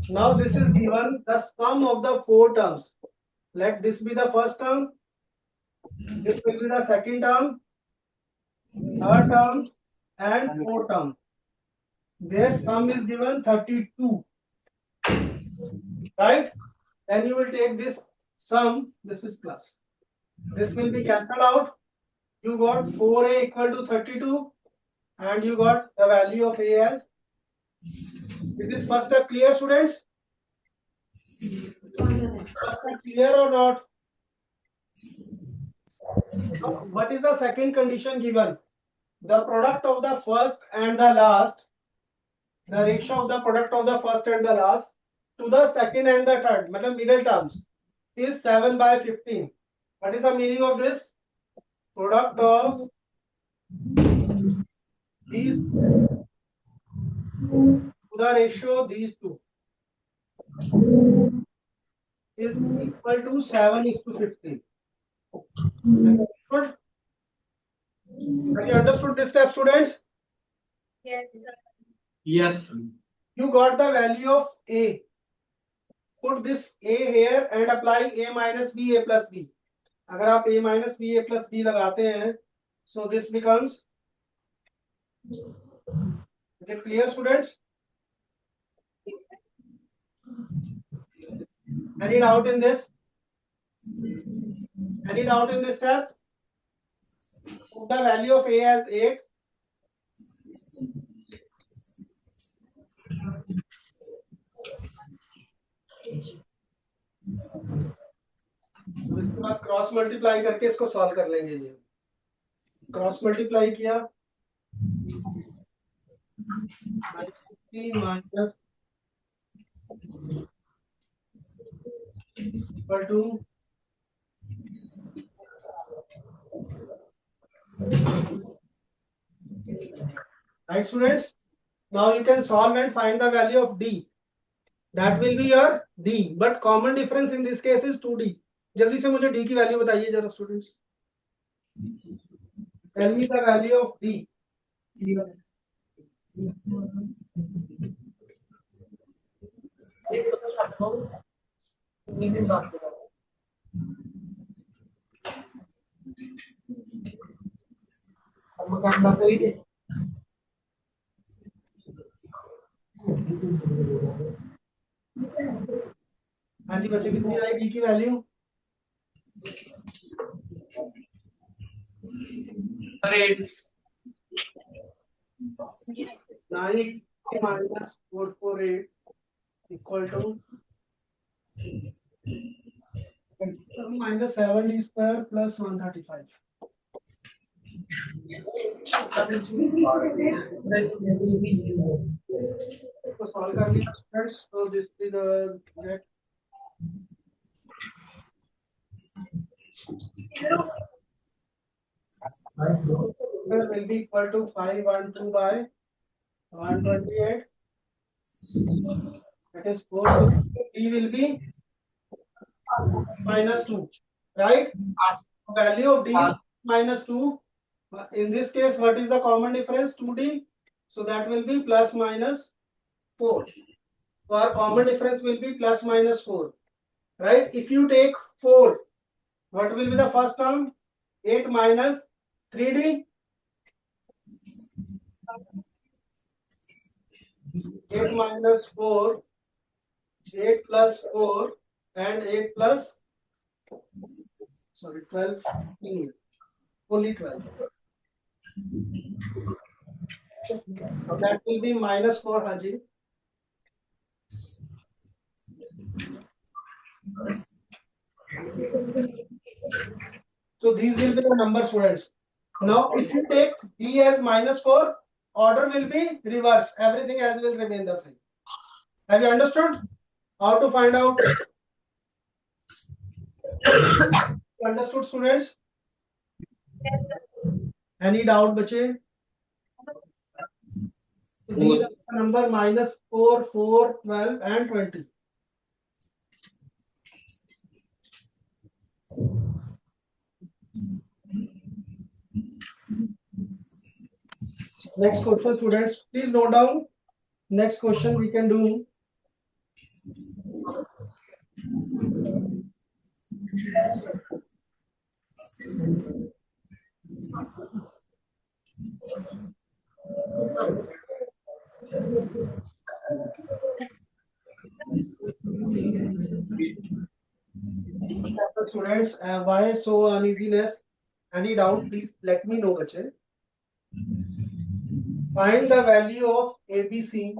Speaker 4: Now this is given the sum of the 4 terms. Let this be the first term. This will be the second term, third term, and fourth term. Their sum is given 32. Right? Then you will take this sum. This is plus. This will be cancelled out. You got 4A equal to 32, and you got the value of A as. Is this first step clear, students? First step clear or not? What is the second condition given? The product of the first and the last, the ratio of the product of the first and the last to the second and the third, middle terms. is 7 by 15. What is the meaning of this? Product of these to the ratio these two is equal to 7:15. Understood? Have you understood this step, students?
Speaker 3: Yes, sir.
Speaker 5: Yes.
Speaker 4: You got the value of A. Put this A here and apply A minus B, A plus B. अगर आप A minus B, A plus B लगाते हैं, so this becomes. Is it clear, students? Any doubt in this? Any doubt in this step? Put the value of A as 8. इसके बाद cross multiply करके इसको solve कर लेंगे ये cross multiply किया minus equal to right, students? Now you can solve and find the value of D. That will be your D, but common difference in this case is 2D. जल्दी से मुझे D की value बताइए जरा students. Tell me the value of D. हाँ जी बच्चे कितनी आएगी D की value?
Speaker 6: 8.
Speaker 4: 9 minus 448 equal to minus 7D square plus 135. तो सॉल्व कर लिया स्टूडेंट्स. तो this is get will be equal to 512 by 128. That is 4. D will be minus 2, right? Value of D is minus 2. In this case, what is the common difference? 2D. So that will be plus minus 4. So our common difference will be plus minus 4, right? If you take 4, what will be the first term? 8 minus 3D. 8 minus 4, 8 plus 4, and 8 plus, sorry, 12, only 12. So that will be minus 4, Haji. So these will be the number, students. Now, if you take D as minus 4, order will be reversed. Everything else will remain the same. Have you understood how to find out? Understood, students?
Speaker 3: Yes, sir.
Speaker 4: Any doubt, bache? So these are the number minus 4, 4, 12, and 20. Next question, students. Please note down. Next question we can do. Students, why so uneasiness? Any doubt? Please let me know, bache. Find the value of ABC.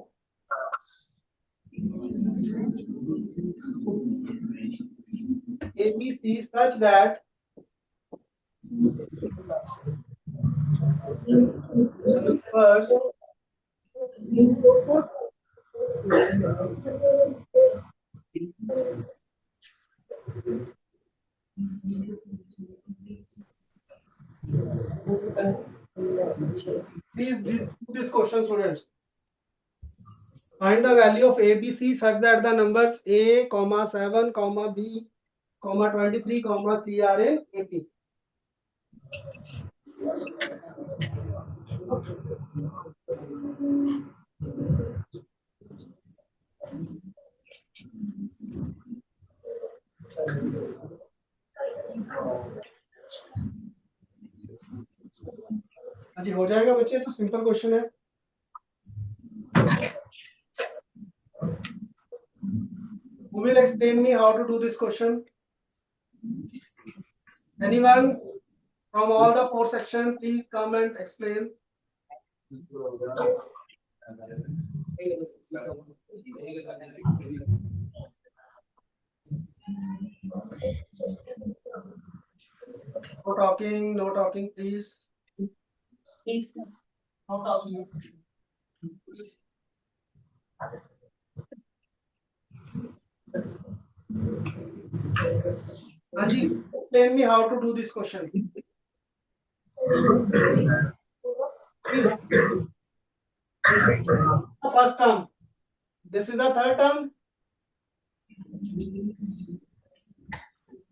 Speaker 4: ABC such that first Please do this question, students. Find the value of A, B, C such that the numbers A, 7, B, 23, C are in AP. अच्छा हो जाएगा बच्चे, तो simple question है. Who will explain me how to do this question? Anyone from all the 4 sections, please come and explain. No talking, please.
Speaker 1: Please.
Speaker 4: No talking. Anji, explain me how to do this question. First term. This is the third term.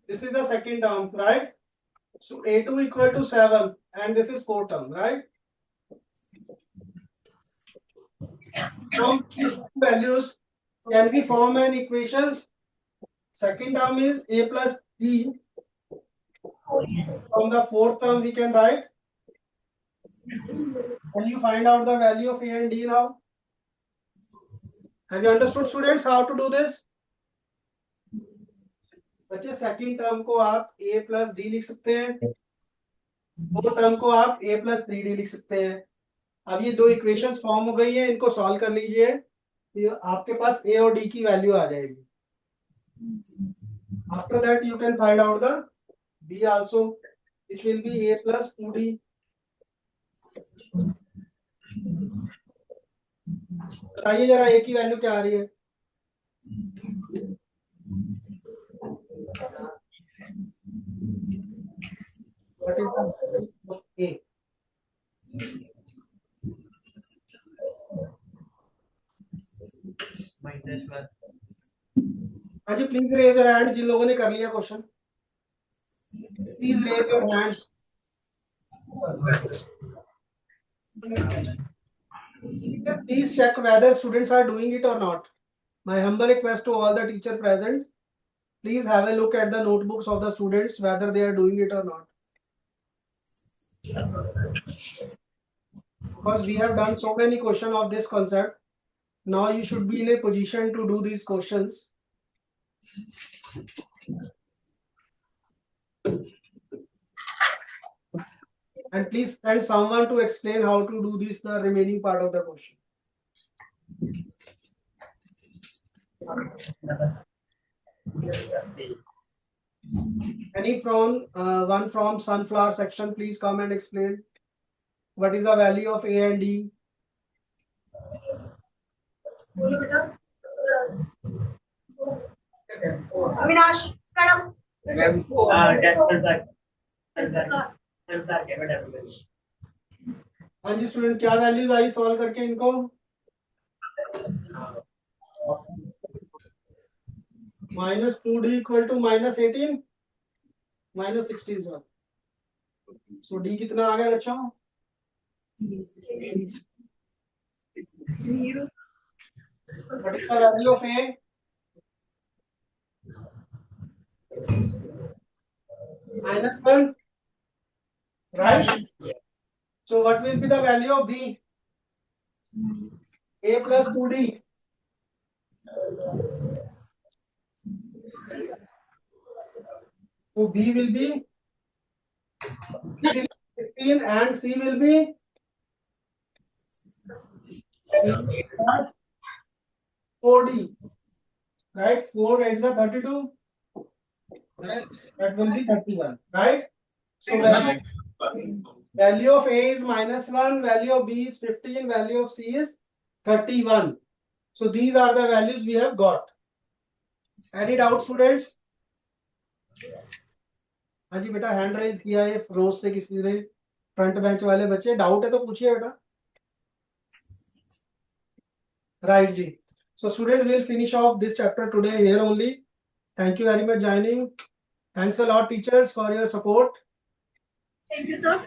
Speaker 4: This is the second term, right? So A2 equal to 7 and this is 4th term, right? From these values, can we form an equation? Second term is A plus B. From the 4th term we can write. Can you find out the value of A and D now? Have you understood, students, how to do this? बच्चे second term को आप A plus D लिख सकते हैं, fourth term को आप A plus 3D लिख सकते हैं. अब ये दो इक्वेशंस फॉर्म हो गई हैं, इनको सॉल्व कर लीजिए, तो आपके पास A और D की वैल्यू आ जाएगी. After that you can find out the B also, it will be A plus 2D. बताइए जरा A की वैल्यू क्या आ रही है? What is the value of A?
Speaker 5: -1.
Speaker 4: हाँ जी, प्लीज रेज योर हैंड जिन लोगों ने कर लिया question. Please raise your hand. Please check whether students are doing it or not. My humble request to all the teacher present, please have a look at the notebooks of the students whether they are doing it or not. Because we have done so many questions of this concept, now you should be in a position to do these questions. And please send someone to explain how to do this, the remaining part of the question. Any from one from sunflower section, please come and explain what is the value of A and D.
Speaker 3: Avinash, stand up.
Speaker 4: हाँ जी student, क्या values I solve करके इनको? -2D equal to -18, -16 sir. So D कितना आ गया बच्चों? What is the value of A? -1, right? So what will be the value of B? A plus 2D. So B will be 16 and C will be 4D. Right? 4 8 is 32. Right? That will be 31. Right? So value of A is -1, value of B is 15, value of C is 31. So these are the values we have got. Any doubt, students? हाँ जी बेटा, hand raise किया है रोज से किसी ने, front bench वाले बच्चे, डाउट है तो पूछिए बेटा। राइट जी। So student, will finish off this chapter today here only. Thank you very much joining. Thanks a lot teachers for your support.
Speaker 3: Thank you, sir.